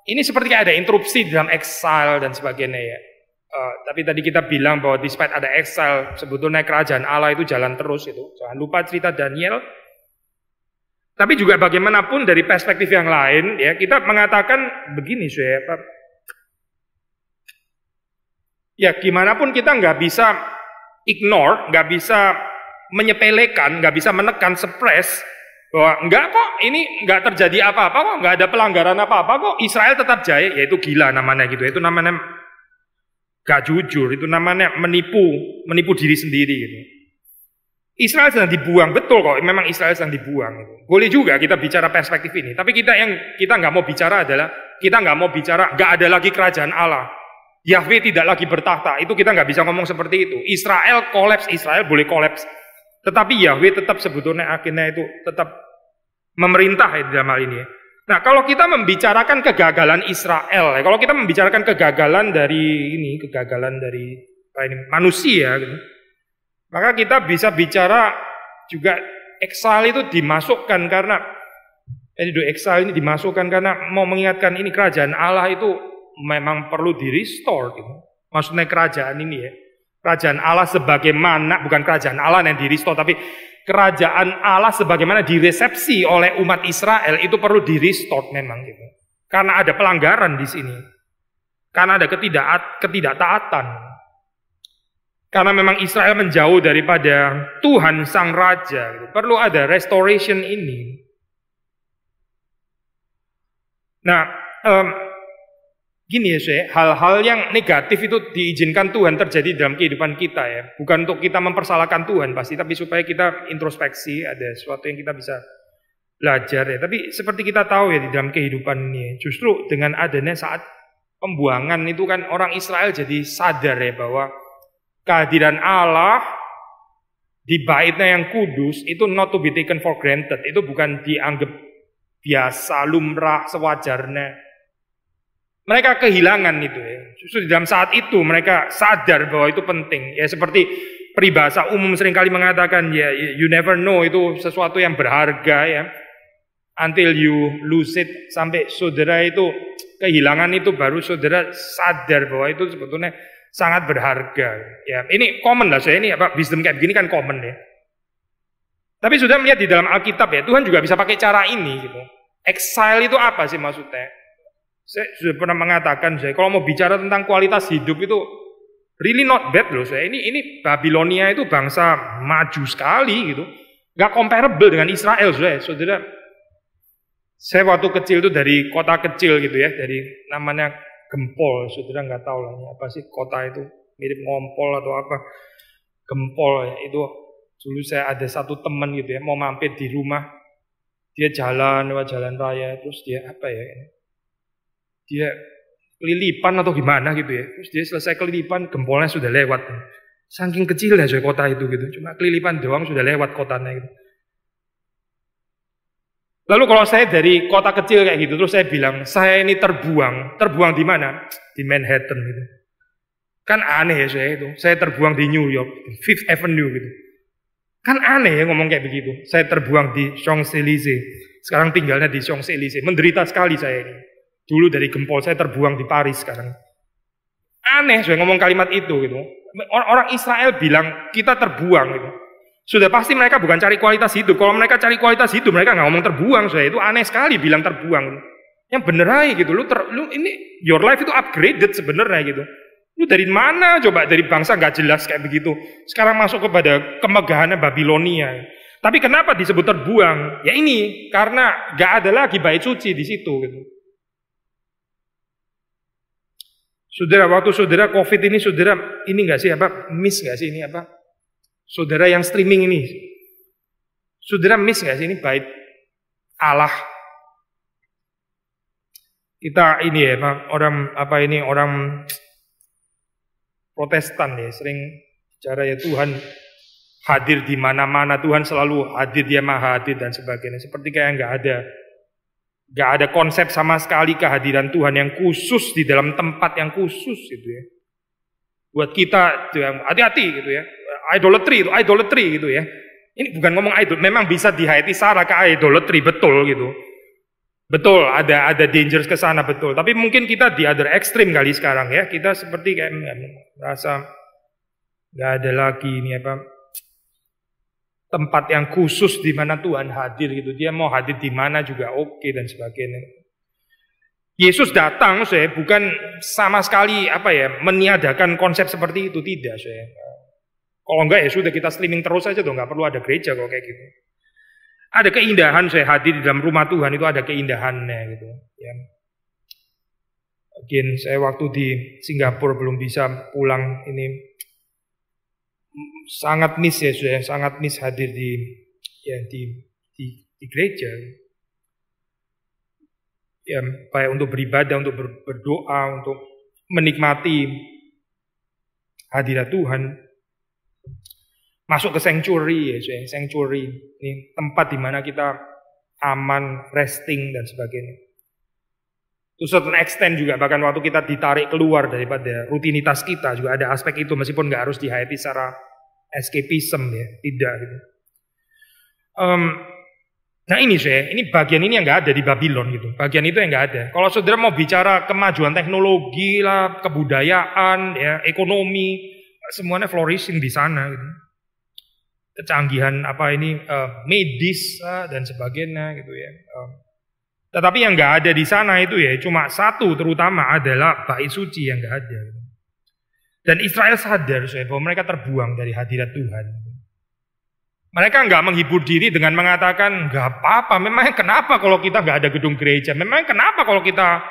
ini seperti ada interupsi dalam exile dan sebagainya ya. Tapi tadi kita bilang bahwa despite ada exile, sebetulnya kerajaan Allah itu jalan terus itu. Jangan lupa cerita Daniel. Tapi juga bagaimanapun dari perspektif yang lain ya, kita mengatakan begini ya gimana pun kita nggak bisa ignore, nggak bisa menyepelekan, nggak bisa menekan, suppress bahwa enggak kok ini nggak terjadi apa-apa kok, nggak ada pelanggaran apa-apa kok, Israel tetap jaya. Ya itu gila namanya gitu, itu namanya gak jujur, itu namanya menipu diri sendiri gitu. Israel sedang dibuang, betul kok, memang Israel sedang dibuang. Boleh juga kita bicara perspektif ini, tapi kita nggak mau bicara adalah kita nggak mau bicara nggak ada lagi kerajaan Allah. Yahweh tidak lagi bertahta, itu kita nggak bisa ngomong seperti itu. Israel kolaps, Israel boleh kolaps, tetapi Yahweh tetap sebetulnya akhirnya itu tetap memerintah di dalam hal ini. Nah, kalau kita membicarakan kegagalan Israel, kalau kita membicarakan kegagalan dari manusia, gitu, maka kita bisa bicara juga exile itu dimasukkan karena exile ini dimasukkan karena mau mengingatkan ini kerajaan Allah itu memang perlu di-restore gitu. Maksudnya kerajaan ini ya. Kerajaan Allah sebagaimana, bukan kerajaan Allah yang di-restore, tapi kerajaan Allah sebagaimana diresepsi oleh umat Israel itu perlu di-restore memang gitu. Karena ada pelanggaran di sini. Karena ada ketidaktaatan. Karena memang Israel menjauh daripada Tuhan Sang Raja. Gitu. Perlu ada restoration ini. Nah, gini ya saya, hal-hal yang negatif itu diizinkan Tuhan terjadi dalam kehidupan kita ya. Bukan untuk kita mempersalahkan Tuhan pasti, tapi supaya kita introspeksi, ada sesuatu yang kita bisa belajar ya. Tapi seperti kita tahu ya di dalam kehidupan ini, justru dengan adanya saat pembuangan itu kan orang Israel jadi sadar ya bahwa kehadiran Allah di baitnya yang kudus itu not to be taken for granted. Itu bukan dianggap biasa, lumrah, sewajarnya. Mereka kehilangan itu ya. Justru di dalam saat itu mereka sadar bahwa itu penting. Ya seperti peribahasa umum seringkali mengatakan ya you never know, itu sesuatu yang berharga ya. Until you lose it, sampai saudara itu kehilangan itu baru saudara sadar bahwa itu sebetulnya sangat berharga. Ya, ini common lah saya, ini apa wisdom kayak begini kan common ya. Tapi sudah melihat di dalam Alkitab ya, Tuhan juga bisa pakai cara ini gitu. Exile itu apa sih maksudnya? Saya sudah pernah mengatakan saya kalau mau bicara tentang kualitas hidup itu really not bad loh saya. Ini Babilonia itu bangsa maju sekali gitu. Gak comparable dengan Israel saudara. Saya waktu kecil itu dari kota kecil gitu ya, dari namanya Gempol, saudara nggak tahu lah apa sih kota itu, mirip Ngompol atau apa, Gempol ya, itu dulu saya ada satu teman gitu ya, mau mampir di rumah, dia jalan lewat jalan raya, terus dia apa ya, dia kelilipan atau gimana gitu ya, terus dia selesai kelilipan, Gempolnya sudah lewat, saking kecilnya kota itu gitu, cuma kelilipan doang sudah lewat kotanya gitu. Lalu kalau saya dari kota kecil kayak gitu, terus saya bilang, saya ini terbuang di mana? Di Manhattan gitu. Kan aneh ya saya terbuang di New York, Fifth Avenue gitu. Kan aneh ya ngomong kayak begitu. Saya terbuang di Champs-Élysées, sekarang tinggalnya di Champs-Élysées. Menderita sekali saya ini. Dulu dari Gempol, saya terbuang di Paris sekarang. Aneh saya ngomong kalimat itu gitu. Orang Israel bilang, kita terbuang gitu. Sudah pasti mereka bukan cari kualitas hidup. Kalau mereka cari kualitas hidup, mereka nggak ngomong terbuang. Itu aneh sekali bilang terbuang. Yang bener aja gitu. Lu ini your life itu upgraded sebenarnya gitu. Lu dari mana coba, dari bangsa nggak jelas kayak begitu. Sekarang masuk kepada kemegahannya Babilonia. Tapi kenapa disebut terbuang? Ya ini karena nggak ada lagi bait suci di situ gitu. Saudara, waktu saudara COVID ini, saudara ini nggak sih apa miss nggak sih ini apa? Saudara yang streaming ini, saudara miss nggak sih ini bait Allah? Kita ini ya, orang Protestan ya, sering bicara ya Tuhan hadir di mana-mana, Tuhan selalu hadir, Dia maha hadir dan sebagainya. Seperti kayak nggak ada konsep sama sekali kehadiran Tuhan yang khusus di dalam tempat yang khusus gitu ya. Buat kita hati-hati gitu ya. Idolatry gitu ya. Ini bukan ngomong idol, memang bisa dihayati secara ke idolatry, betul gitu. Betul, ada dangers ke sana betul. Tapi mungkin kita di other extreme kali sekarang ya. Kita seperti kayak merasa nggak ada lagi ini apa tempat yang khusus di mana Tuhan hadir gitu. Dia mau hadir di mana juga oke dan sebagainya. Yesus datang bukan sama sekali meniadakan konsep seperti itu, tidak Kalau enggak ya sudah kita streaming terus aja tuh, nggak perlu ada gereja kalau kayak gitu. Ada keindahan hadir di dalam rumah Tuhan itu ada keindahannya gitu. Ya. Again, saya waktu di Singapura belum bisa pulang ini sangat miss ya, sudah sangat miss hadir di gereja. Ya, baik untuk beribadah, untuk berdoa, untuk menikmati hadirat Tuhan. Masuk ke sanctuary ya, sudah sanctuary. Ini tempat di mana kita aman, resting dan sebagainya. To certain extent juga bahkan waktu kita ditarik keluar daripada rutinitas kita juga ada aspek itu meskipun nggak harus dihayati secara escapism ya, tidak gitu. Nah ini bagian ini yang nggak ada di Babylon gitu, bagian itu yang nggak ada. Kalau saudara mau bicara kemajuan teknologi lah, kebudayaan, ya ekonomi, semuanya flourishing di sana gitu. Kecanggihan medis dan sebagainya gitu ya. Tetapi yang nggak ada di sana itu ya cuma satu terutama adalah bait suci yang nggak ada. Dan Israel sadar bahwa mereka terbuang dari hadirat Tuhan. Mereka nggak menghibur diri dengan mengatakan nggak apa-apa. Memang kenapa kalau kita nggak ada gedung gereja? Memang kenapa kalau kita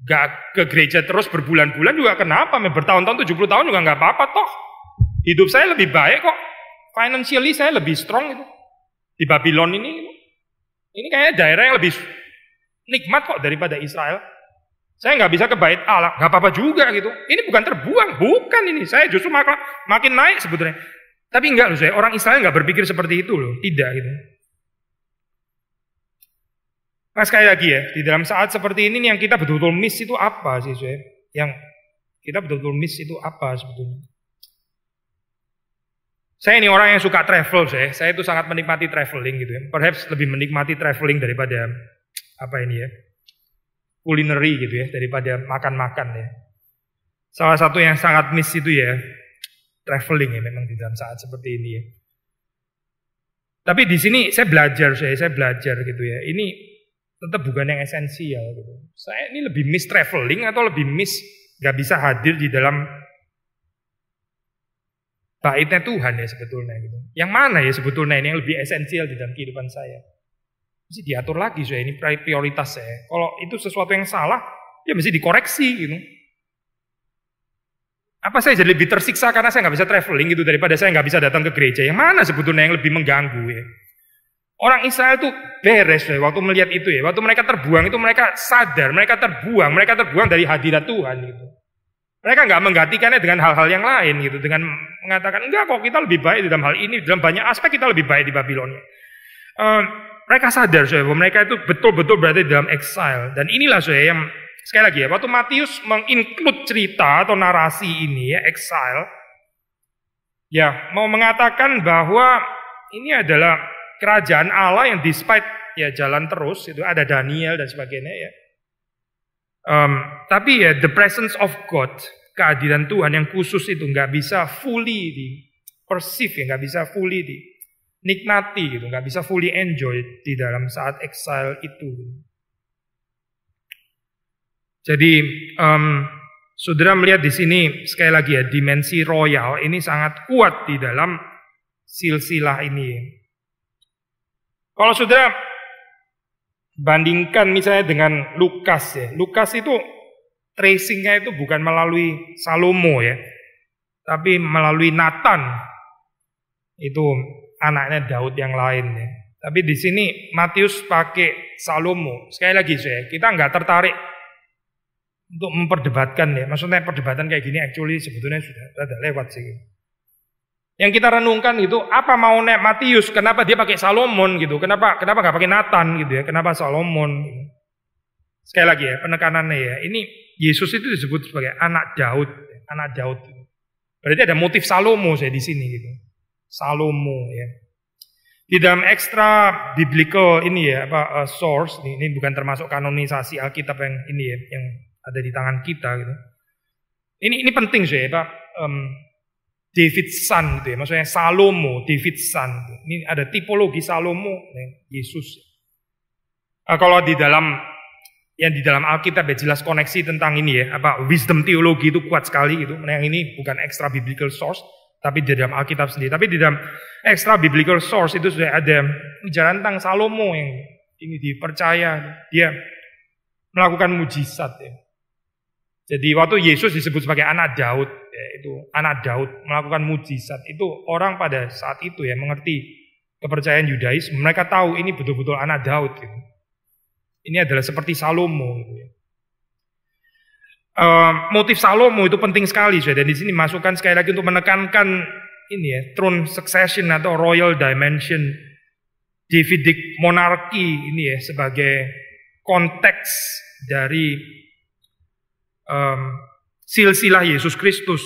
nggak ke gereja terus berbulan-bulan juga kenapa? Bertahun-tahun 70 tahun juga nggak apa-apa toh. Hidup saya lebih baik kok. Financially saya lebih strong itu. Di Babylon ini. Ini kayaknya daerah yang lebih nikmat kok daripada Israel. Saya nggak bisa ke bait Allah, nggak apa-apa juga gitu. Ini bukan terbuang, bukan ini. Saya justru makin naik sebetulnya. Tapi enggak loh, orang Israel nggak berpikir seperti itu loh, tidak gitu. Nah sekali lagi ya, di dalam saat seperti ini yang kita betul-betul miss itu apa sih, Yang kita betul-betul miss itu apa sebetulnya? Saya ini orang yang suka travel, saya itu sangat menikmati traveling gitu ya. Perhaps lebih menikmati traveling daripada culinary gitu ya, daripada makan-makan ya. Salah satu yang sangat miss itu ya traveling ya memang di dalam saat seperti ini ya. Tapi di sini saya belajar gitu ya. Ini tetap bukan yang esensial gitu. Saya ini lebih miss traveling atau lebih miss gak bisa hadir di dalam baitnya Tuhan ya sebetulnya gitu. Yang mana ya sebetulnya ini yang lebih esensial di dalam kehidupan saya? Mesti diatur lagi ini prioritas saya. Kalau itu sesuatu yang salah, ya mesti dikoreksi gitu. Apa saya jadi lebih tersiksa karena saya nggak bisa traveling gitu daripada saya nggak bisa datang ke gereja? Yang mana sebetulnya yang lebih mengganggu ya? Orang Israel tuh beres ya waktu melihat itu ya. Waktu mereka terbuang itu mereka sadar, mereka terbuang dari hadirat Tuhan gitu. Mereka nggak menggantikannya dengan hal-hal yang lain gitu, dengan mengatakan enggak kok kita lebih baik di dalam hal ini, dalam banyak aspek kita lebih baik di Babylon. Mereka sadar bahwa mereka itu betul-betul berada di dalam exile. Dan inilah yang sekali lagi ya, waktu Matius menginclude cerita atau narasi ini ya exile, ya mau mengatakan bahwa ini adalah kerajaan Allah yang despite ya jalan terus itu ada Daniel dan sebagainya ya. Tapi ya the presence of God, kehadiran Tuhan yang khusus itu nggak bisa fully di perceive ya, nggak bisa fully dinikmati gitu, nggak bisa fully enjoy di dalam saat exile itu. Jadi saudara melihat di sini sekali lagi ya dimensi royal ini sangat kuat di dalam silsilah ini. Kalau saudara bandingkan misalnya dengan Lukas ya. Lukas itu tracingnya itu bukan melalui Salomo ya. Tapi melalui Nathan. Itu anaknya Daud yang lain ya. Tapi di sini Matius pakai Salomo. Sekali lagi kita nggak tertarik untuk memperdebatkan ya. Maksudnya perdebatan kayak gini actually sebetulnya sudah rada lewat sih. Yang kita renungkan itu apa mau Matius, kenapa dia pakai Salomon gitu, kenapa nggak pakai Nathan gitu ya, kenapa Salomon? Gitu. Sekali lagi ya penekanannya ya, ini Yesus itu disebut sebagai anak Daud. Gitu. Berarti ada motif Salomo di sini gitu, Salomo ya. Di dalam ekstra biblical ini ya source, ini bukan termasuk kanonisasi Alkitab yang ini ya, yang ada di tangan kita gitu. Ini penting Pak. David son gitu ya, maksudnya Salomo, David son. Ini ada tipologi Salomo, Yesus. Kalau di dalam Alkitab ya jelas koneksi tentang ini ya, wisdom teologi itu kuat sekali gitu. Yang ini bukan extra biblical source, tapi di dalam Alkitab sendiri. Tapi di dalam extra biblical source itu sudah ada bicara tentang Salomo yang ini dipercaya dia melakukan mujizat ya. Jadi waktu Yesus disebut sebagai anak Daud, ya, itu anak Daud melakukan mujizat, itu orang pada saat itu ya mengerti kepercayaan Yudais, mereka tahu ini betul-betul anak Daud. Gitu. Ini adalah seperti Salomo. Gitu ya. Motif Salomo itu penting sekali, dan di sini masukkan sekali lagi untuk menekankan ini ya, throne succession atau royal dimension, Davidic monarki ini ya sebagai konteks dari silsilah Yesus Kristus.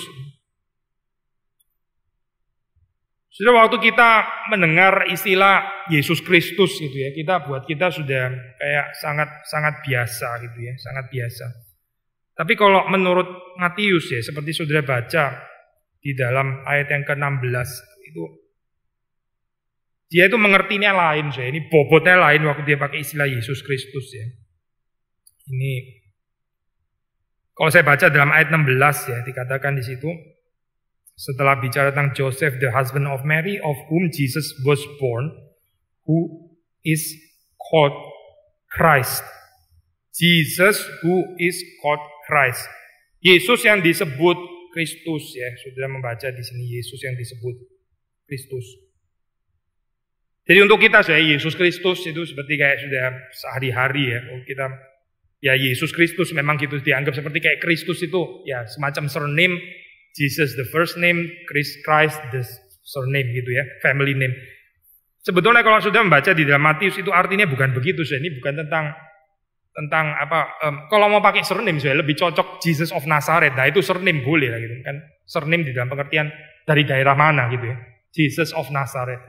Sudah waktu kita mendengar istilah Yesus Kristus gitu ya, buat kita sudah kayak sangat biasa gitu ya, sangat biasa. Tapi kalau menurut Matius ya, seperti saudara baca di dalam ayat yang ke-16 itu, dia itu mengertinya lain, ini bobotnya lain waktu dia pakai istilah Yesus Kristus ya. Ini kalau saya baca dalam ayat 16 ya, dikatakan di situ, setelah bicara tentang Joseph, the husband of Mary, of whom Jesus was born, who is called Christ. Jesus who is called Christ. Yesus yang disebut Kristus ya, saudara membaca di sini Yesus yang disebut Kristus. Jadi untuk kita Yesus Kristus itu seperti kayak sudah sehari-hari ya, kita ya Yesus Kristus memang gitu dianggap seperti kayak Kristus itu ya semacam surname, Jesus the first name, Christ the surname gitu ya, family name. Sebetulnya kalau sudah membaca di dalam Matius itu artinya bukan begitu, ini bukan tentang apa, kalau mau pakai surname lebih cocok Jesus of Nazareth. Nah itu surname boleh lah gitu kan, surname di dalam pengertian dari daerah mana gitu ya, Jesus of Nazareth.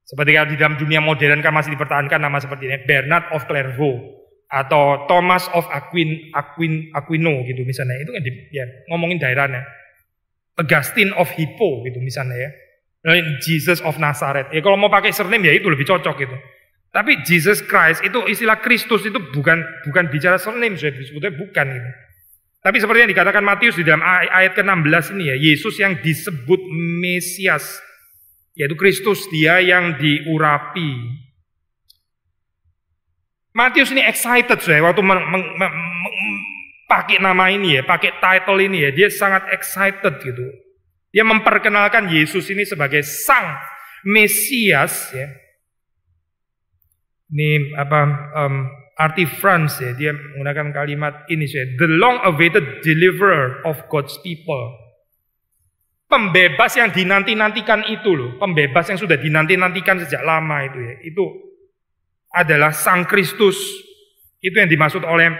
Seperti kalau di dalam dunia modern kan masih dipertahankan nama seperti ini, Bernard of Clairvaux atau Thomas of Aquino gitu misalnya, itu kan ya, ngomongin daerahnya. Augustine of Hippo gitu misalnya ya, Jesus of Nazareth. Ya kalau mau pakai surname ya itu lebih cocok gitu. Tapi Jesus Christ itu istilah Kristus itu bukan bicara surname, sebetulnya bukan gitu. Tapi seperti yang dikatakan Matius di dalam ayat ke-16 ini ya, Yesus yang disebut Mesias, yaitu Kristus, dia yang diurapi. Matius ini excited waktu pakai nama ini ya, pakai title ini ya, dia sangat excited gitu. Dia memperkenalkan Yesus ini sebagai Sang Mesias ya. Ini arti Frans ya, dia menggunakan kalimat ini the long awaited deliverer of God's people. Pembebas yang dinanti-nantikan itu loh, pembebas yang sudah dinanti-nantikan sejak lama itu ya, itu adalah Sang Kristus. Itu yang dimaksud oleh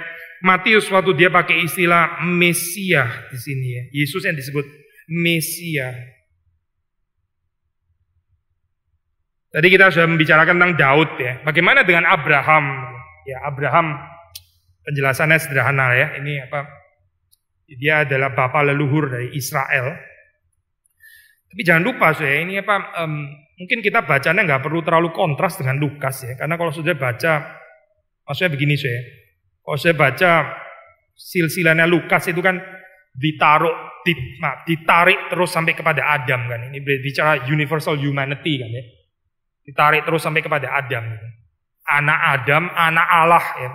Matius waktu dia pakai istilah Mesia di sini ya. Yesus yang disebut Mesia. Tadi kita sudah membicarakan tentang Daud ya. Bagaimana dengan Abraham? Ya, Abraham penjelasannya sederhana ya. Ini apa? Dia adalah bapa leluhur dari Israel. Tapi jangan lupa ini apa? Mungkin kita bacanya nggak perlu terlalu kontras dengan Lukas ya, karena kalau sudah baca, maksudnya begini kalau saya baca silsilahnya Lukas itu kan ditarik terus sampai kepada Adam kan, ini bicara universal humanity kan ya, ditarik terus sampai kepada Adam, anak Adam, anak Allah ya.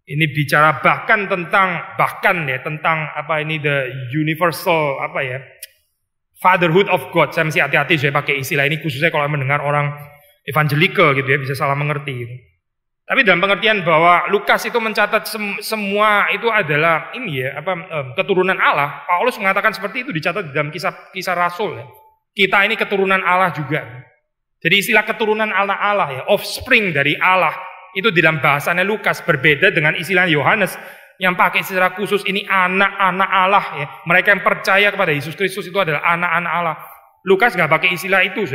Ini bicara bahkan tentang apa ini the universal apa ya, fatherhood of God. Saya mesti hati-hati saya pakai istilah ini khususnya kalau mendengar orang evangelical gitu ya, bisa salah mengerti gitu. Tapi dalam pengertian bahwa Lukas itu mencatat semua itu adalah ini ya, keturunan Allah. Paulus mengatakan seperti itu, dicatat dalam kisah Rasul ya. Kita ini keturunan Allah juga. Jadi istilah keturunan Allah ya, offspring dari Allah, itu di dalam bahasanya Lukas berbeda dengan istilah Yohanes yang pakai secara khusus ini anak-anak Allah ya. Mereka yang percaya kepada Yesus Kristus itu adalah anak-anak Allah. Lukas nggak pakai istilah itu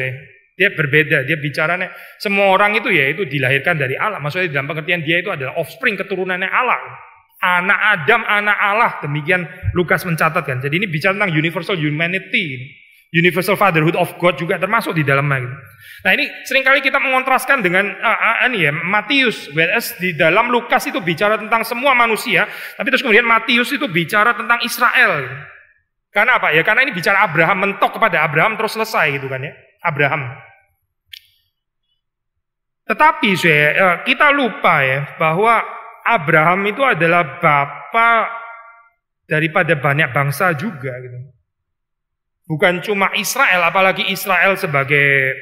dia berbeda. Dia bicaranya semua orang itu ya itu dilahirkan dari Allah. Maksudnya dalam pengertian dia itu adalah offspring keturunannya Allah. Anak Adam, anak Allah. Demikian Lukas mencatatkan. Jadi ini bicara tentang universal humanity, universal fatherhood of God juga termasuk di dalamnya. Nah ini seringkali kita mengontraskan dengan Matius, whereas di dalam Lukas itu bicara tentang semua manusia, tapi terus kemudian Matius itu bicara tentang Israel. Karena apa ya? Karena ini bicara Abraham, mentok kepada Abraham terus selesai gitu kan ya, Abraham. Tetapi kita lupa ya bahwa Abraham itu adalah bapa daripada banyak bangsa juga gitu. Bukan cuma Israel, apalagi Israel sebagai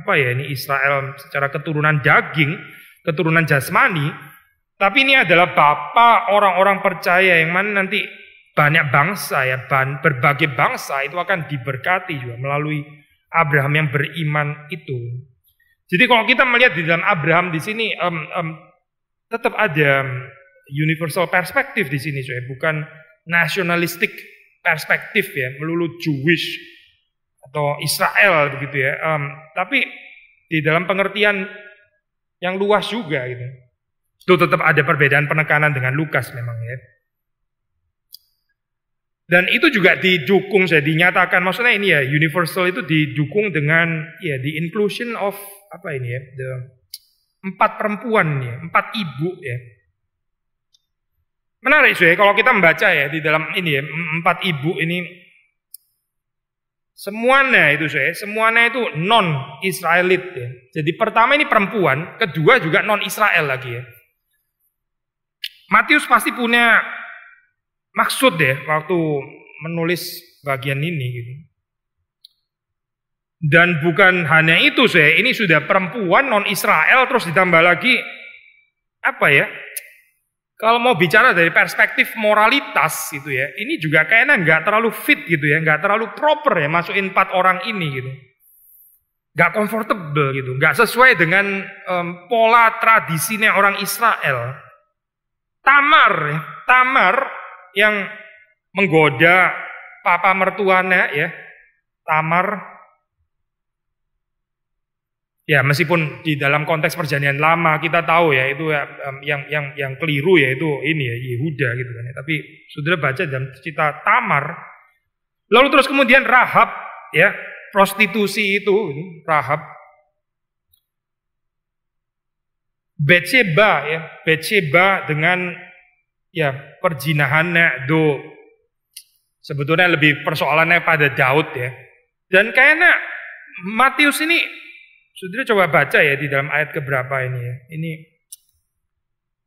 ini Israel secara keturunan daging, keturunan jasmani, tapi ini adalah bapa orang-orang percaya yang mana nanti banyak bangsa berbagai bangsa itu akan diberkati juga melalui Abraham yang beriman itu. Jadi kalau kita melihat di dalam Abraham di sini tetap ada universal perspektif di sini, bukan nasionalistik perspektif ya, melulu Jewish atau Israel begitu ya. Tapi di dalam pengertian yang luas juga gitu. Itu tetap ada perbedaan penekanan dengan Lukas memang ya. Dan itu juga didukung, dinyatakan, maksudnya ini ya, universal itu didukung dengan ya the inclusion of the 4 perempuan ya, 4 ibu ya. Menarik kalau kita membaca ya di dalam ini ya, 4 ibu ini semuanya itu non Israelit ya. Jadi pertama ini perempuan, kedua juga non Israel lagi ya. Matius pasti punya maksud ya waktu menulis bagian ini gitu. Dan bukan hanya itu ini sudah perempuan non Israel terus ditambah lagi kalau mau bicara dari perspektif moralitas gitu ya, ini juga kayaknya nggak terlalu fit gitu ya, nggak terlalu proper ya masukin 4 orang ini gitu. Nggak comfortable gitu, nggak sesuai dengan pola tradisinya orang Israel. Tamar yang menggoda papa mertuanya ya, Tamar. Ya meskipun di dalam konteks perjanjian lama kita tahu ya itu ya, yang keliru ya itu ini ya Yehuda gitu kan ya. Tapi saudara baca dalam cerita Tamar, lalu terus kemudian Rahab ya, prostitusi itu Rahab, Betseba dengan ya perjinahannya sebetulnya lebih persoalannya pada Daud ya. Dan kayaknya Matius ini, saudara coba baca ya di dalam ayat keberapa ini ya. Ini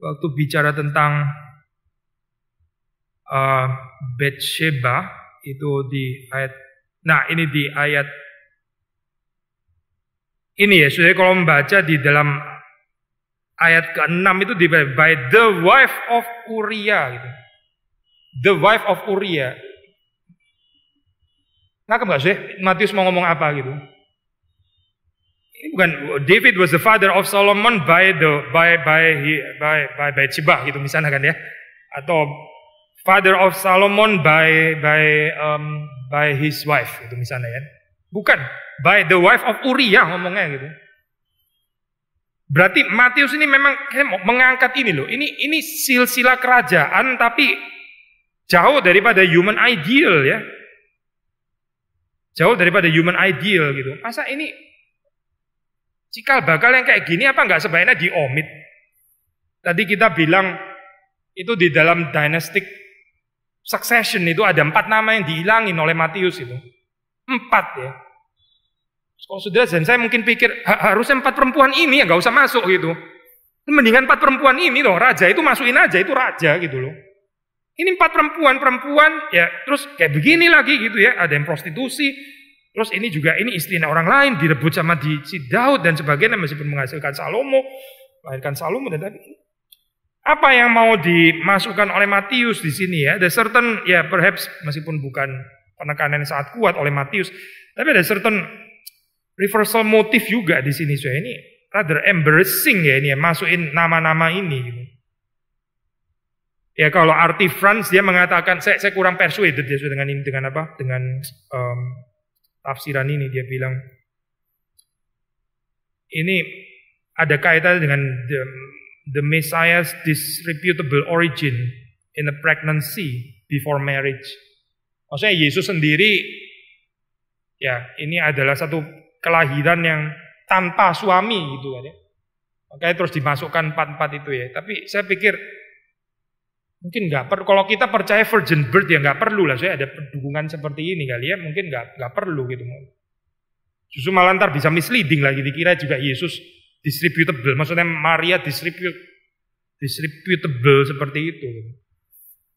waktu bicara tentang Betseba itu di ayat, ini di ayat ini ya, saudara kalau membaca di dalam ayat ke-6 itu di by the wife of Uriah gitu. The wife of Uriah. Nangkep gak sih Matius mau ngomong apa gitu? Ini bukan David was the father of Solomon by Bathsheba gitu misalnya kan ya, atau father of Solomon by his wife gitu misalnya ya. Bukan, by the wife of Uriah ngomongnya gitu. Berarti Matius ini memang mengangkat ini loh. Ini silsilah kerajaan tapi jauh daripada human ideal ya. Jauh daripada human ideal gitu. Masa ini cikal bakal yang kayak gini apa nggak sebaiknya diomit? Tadi kita bilang itu di dalam dynastic succession itu ada 4 nama yang dihilangin oleh Matius itu. 4 ya. Kalau sudah, dan saya mungkin pikir harusnya 4 perempuan ini ya nggak usah masuk gitu. Mendingan 4 perempuan ini loh, raja itu masukin aja, itu raja gitu loh. Ini 4 perempuan ya, terus kayak begini lagi gitu ya, ada yang prostitusi, terus ini juga ini istrinya orang lain direbut sama si Daud dan sebagainya meskipun menghasilkan Salomo, melahirkan Salomo dan tadi. Apa yang mau dimasukkan oleh Matius di sini ya? Ada certain ya perhaps meskipun bukan penekanan yang sangat kuat oleh Matius, tapi ada certain reversal motif juga di sini ini rather embarrassing ya ini ya, masukin nama-nama ini gitu. Ya kalau arti Franz dia mengatakan saya kurang persuaded ya dengan ini dengan tafsiran ini, dia bilang ini ada kaitannya dengan the Messiah's disreputable origin in a pregnancy before marriage. Maksudnya Yesus sendiri ya ini adalah satu kelahiran yang tanpa suami gitu kan ya. Makanya terus dimasukkan 4 itu ya. Tapi saya pikir mungkin nggak perlu. Kalau kita percaya virgin birth ya nggak perlu lah. Saya ada dukungan seperti ini kali ya. Mungkin nggak perlu gitu. Justru malah ntar bisa misleading lagi. Dikira juga Yesus distributable. Maksudnya Maria distributable seperti itu.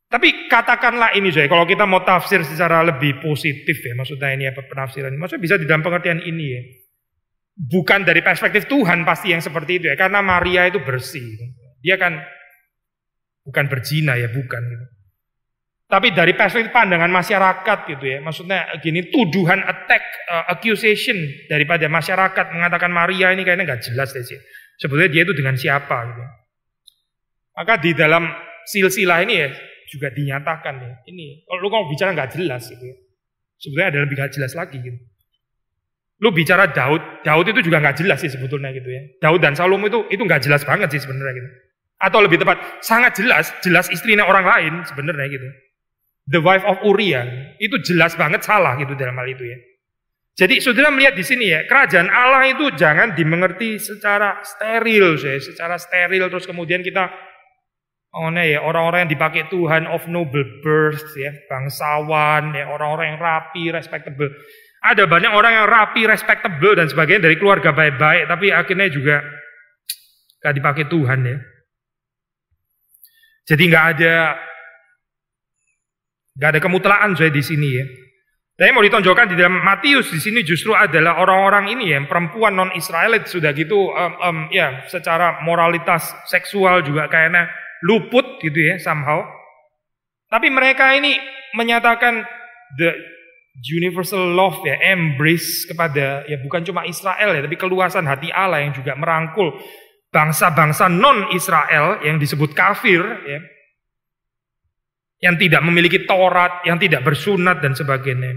Tapi katakanlah ini saya, kalau kita mau tafsir secara lebih positif ya, maksudnya ini apa penafsiran, maksudnya bisa di dalam pengertian ini ya. Bukan dari perspektif Tuhan pasti yang seperti itu ya, karena Maria itu bersih. Dia kan bukan berzina ya, bukan gitu. Tapi dari perspektif pandangan masyarakat gitu ya, maksudnya gini, tuduhan attack, accusation daripada masyarakat mengatakan Maria ini kayaknya nggak jelas deh sih. Sebetulnya dia itu dengan siapa gitu. Maka di dalam silsilah ini ya juga dinyatakan ya, ini kalau lu mau bicara nggak jelas gitu ya. Sebetulnya ada lebih nggak jelas lagi gitu. Lu bicara Daud itu juga nggak jelas sih sebetulnya gitu ya. Daud dan Salomo itu nggak jelas banget sih sebenarnya gitu. Atau lebih tepat, sangat jelas istrinya orang lain sebenarnya gitu. The wife of Uriah itu jelas banget salah gitu dalam hal itu ya. Jadi saudara melihat di sini ya, kerajaan Allah itu jangan dimengerti secara steril, secara steril terus kemudian kita ya orang-orang yang dipakai Tuhan of noble birth ya, bangsawan ya, orang-orang yang rapi, respectable. Ada banyak orang yang rapi, respectable dan sebagainya dari keluarga baik-baik, tapi akhirnya juga gak dipakai Tuhan ya. Jadi gak ada kemutelaan saya di sini ya. Tapi mau ditonjolkan di dalam Matius di sini justru adalah orang-orang ini ya, perempuan non Israelit sudah gitu ya secara moralitas seksual juga kayaknya luput gitu ya somehow. Tapi mereka ini menyatakan the universal love ya, embrace kepada ya bukan cuma Israel ya, tapi keluasan hati Allah yang juga merangkul bangsa-bangsa non-Israel yang disebut kafir ya, yang tidak memiliki Taurat, yang tidak bersunat dan sebagainya.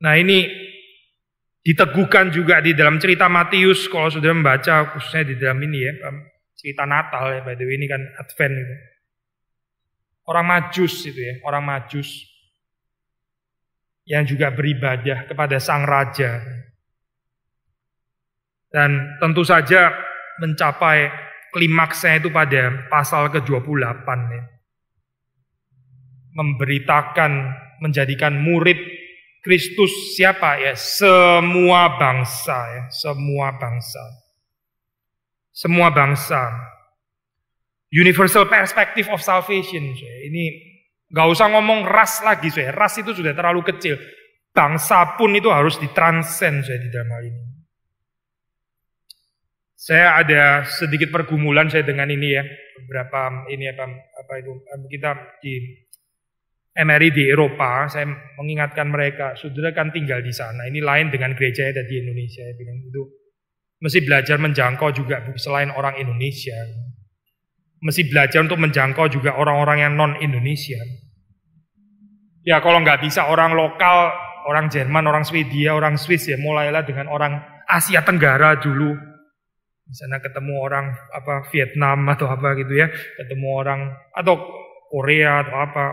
Nah ini diteguhkan juga di dalam cerita Matius kalau sudah membaca khususnya di dalam ini ya, cerita Natal ya, by the way ini kan Advent gitu. Orang Majus itu ya, orang Majus yang juga beribadah kepada sang raja. Dan tentu saja mencapai klimaksnya itu pada pasal ke-28 ya. Memberitakan, menjadikan murid Kristus siapa ya? Semua bangsa ya, semua bangsa. Semua bangsa. Universal perspective of salvation. Ini gak usah ngomong ras lagi, ras itu sudah terlalu kecil. Bangsa pun itu harus ditranscend di dalam hal ini. Saya ada sedikit pergumulan saya dengan ini ya, beberapa ini apa itu kita di MRI di Eropa, saya mengingatkan mereka, saudara kan tinggal di sana. Ini lain dengan gereja yang ada di Indonesia. Saya bilang itu mesti belajar menjangkau juga selain orang Indonesia. Mesti belajar untuk menjangkau juga orang-orang yang non-Indonesia. Ya kalau nggak bisa orang lokal, orang Jerman, orang Swedia, orang Swiss ya mulailah dengan orang Asia Tenggara dulu. Di sana ketemu orang Vietnam atau apa gitu ya, ketemu orang atau Korea atau apa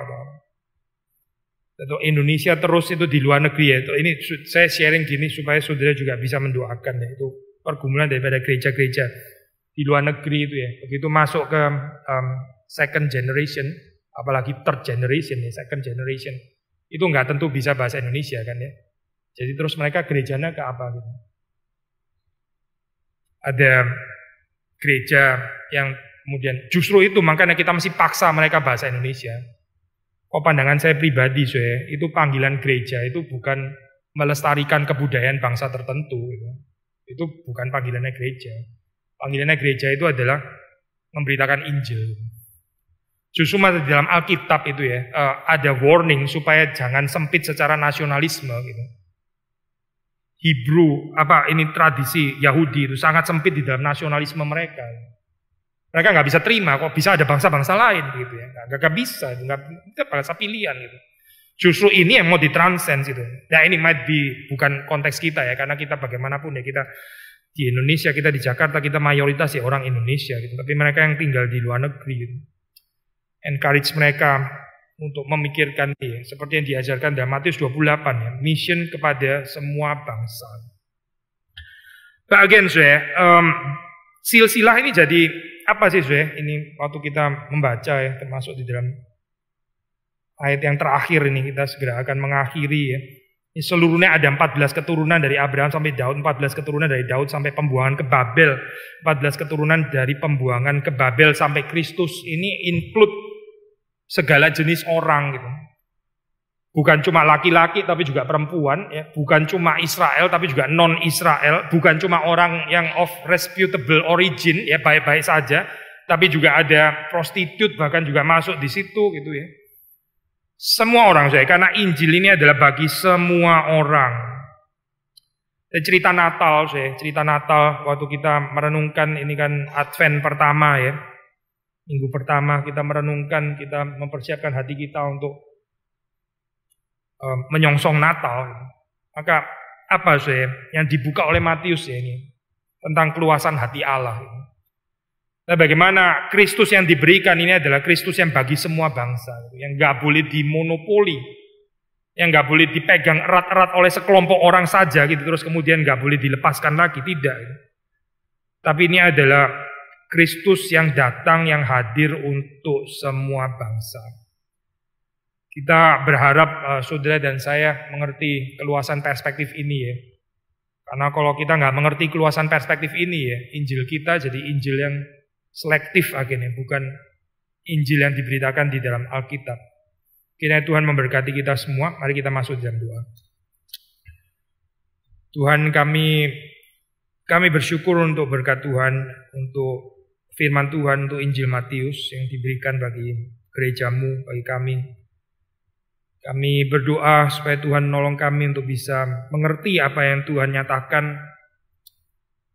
atau Indonesia terus itu di luar negeri ya. Ini saya sharing gini supaya saudara juga bisa mendoakan ya. Itu pergumulan daripada gereja-gereja di luar negeri itu ya, begitu masuk ke second generation, apalagi third generation ya, second generation, itu nggak tentu bisa bahasa Indonesia kan ya. Jadi terus mereka gerejanya ke apa gitu. Ada gereja yang kemudian justru itu makanya kita mesti paksa mereka bahasa Indonesia. Kok pandangan saya pribadi itu panggilan gereja itu bukan melestarikan kebudayaan bangsa tertentu gitu. Itu bukan panggilannya gereja. Panggilannya gereja itu adalah memberitakan Injil. Justru di dalam Alkitab itu ya ada warning supaya jangan sempit secara nasionalisme gitu. Hebrew ini tradisi Yahudi itu sangat sempit di dalam nasionalisme mereka. Mereka nggak bisa terima kok bisa ada bangsa-bangsa lain gitu ya. Nggak bisa, itu bangsa pilihan gitu. Justru ini yang mau ditranscend gitu. Nah ini might be bukan konteks kita ya, karena kita bagaimanapun ya kita di Indonesia, kita di Jakarta, kita mayoritas ya orang Indonesia gitu. Tapi mereka yang tinggal di luar negeri gitu. Encourage mereka untuk memikirkan ya, seperti yang diajarkan dalam Matius 28 ya, mission kepada semua bangsa. Bagian silsilah ini jadi apa sih ini waktu kita membaca ya, termasuk di dalam ayat yang terakhir ini kita segera akan mengakhiri ya. Ini seluruhnya ada 14 keturunan dari Abraham sampai Daud, 14 keturunan dari Daud sampai pembuangan ke Babel, 14 keturunan dari pembuangan ke Babel sampai Kristus. Ini include segala jenis orang gitu. Bukan cuma laki-laki tapi juga perempuan, ya. Bukan cuma Israel tapi juga non-Israel, bukan cuma orang yang of reputable origin, ya baik-baik saja, tapi juga ada prostitut bahkan juga masuk di situ gitu ya. Semua orang saya, karena Injil ini adalah bagi semua orang. Dan cerita Natal saya, cerita Natal waktu kita merenungkan ini kan Advent pertama ya. Minggu pertama kita merenungkan, kita mempersiapkan hati kita untuk menyongsong Natal. Maka apa saya yang dibuka oleh Matius ya ini tentang keluasan hati Allah. Nah, bagaimana Kristus yang diberikan ini adalah Kristus yang bagi semua bangsa, yang nggak boleh dimonopoli, yang nggak boleh dipegang erat-erat oleh sekelompok orang saja gitu terus kemudian nggak boleh dilepaskan lagi, tidak. Tapi ini adalah Kristus yang datang, yang hadir untuk semua bangsa. Kita berharap saudara dan saya mengerti keluasan perspektif ini ya. Karena kalau kita nggak mengerti keluasan perspektif ini ya, Injil kita jadi Injil yang selektif akhirnya, bukan Injil yang diberitakan di dalam Alkitab. Kiranya Tuhan memberkati kita semua. Mari kita masuk dalam doa. Tuhan, kami bersyukur untuk berkat Tuhan, untuk firman Tuhan, untuk Injil Matius yang diberikan bagi gerejamu, bagi kami. Kami berdoa supaya Tuhan menolong kami untuk bisa mengerti apa yang Tuhan nyatakan.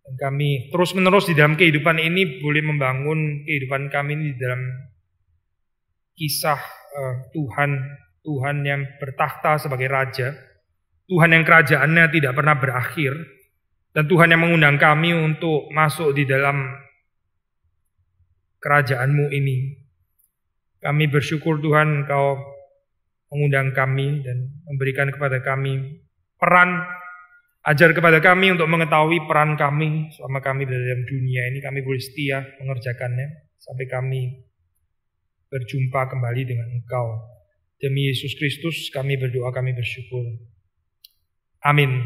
Dan kami terus-menerus di dalam kehidupan ini boleh membangun kehidupan kami ini di dalam kisah Tuhan yang bertakhta sebagai Raja. Tuhan yang kerajaannya tidak pernah berakhir. Dan Tuhan yang mengundang kami untuk masuk di dalam kerajaan-Mu ini. Kami bersyukur Tuhan Engkau mengundang kami dan memberikan kepada kami peran, ajar kepada kami untuk mengetahui peran kami selama kami berada dalam dunia ini. Kami boleh setia mengerjakannya sampai kami berjumpa kembali dengan Engkau. Demi Yesus Kristus kami berdoa, kami bersyukur. Amin.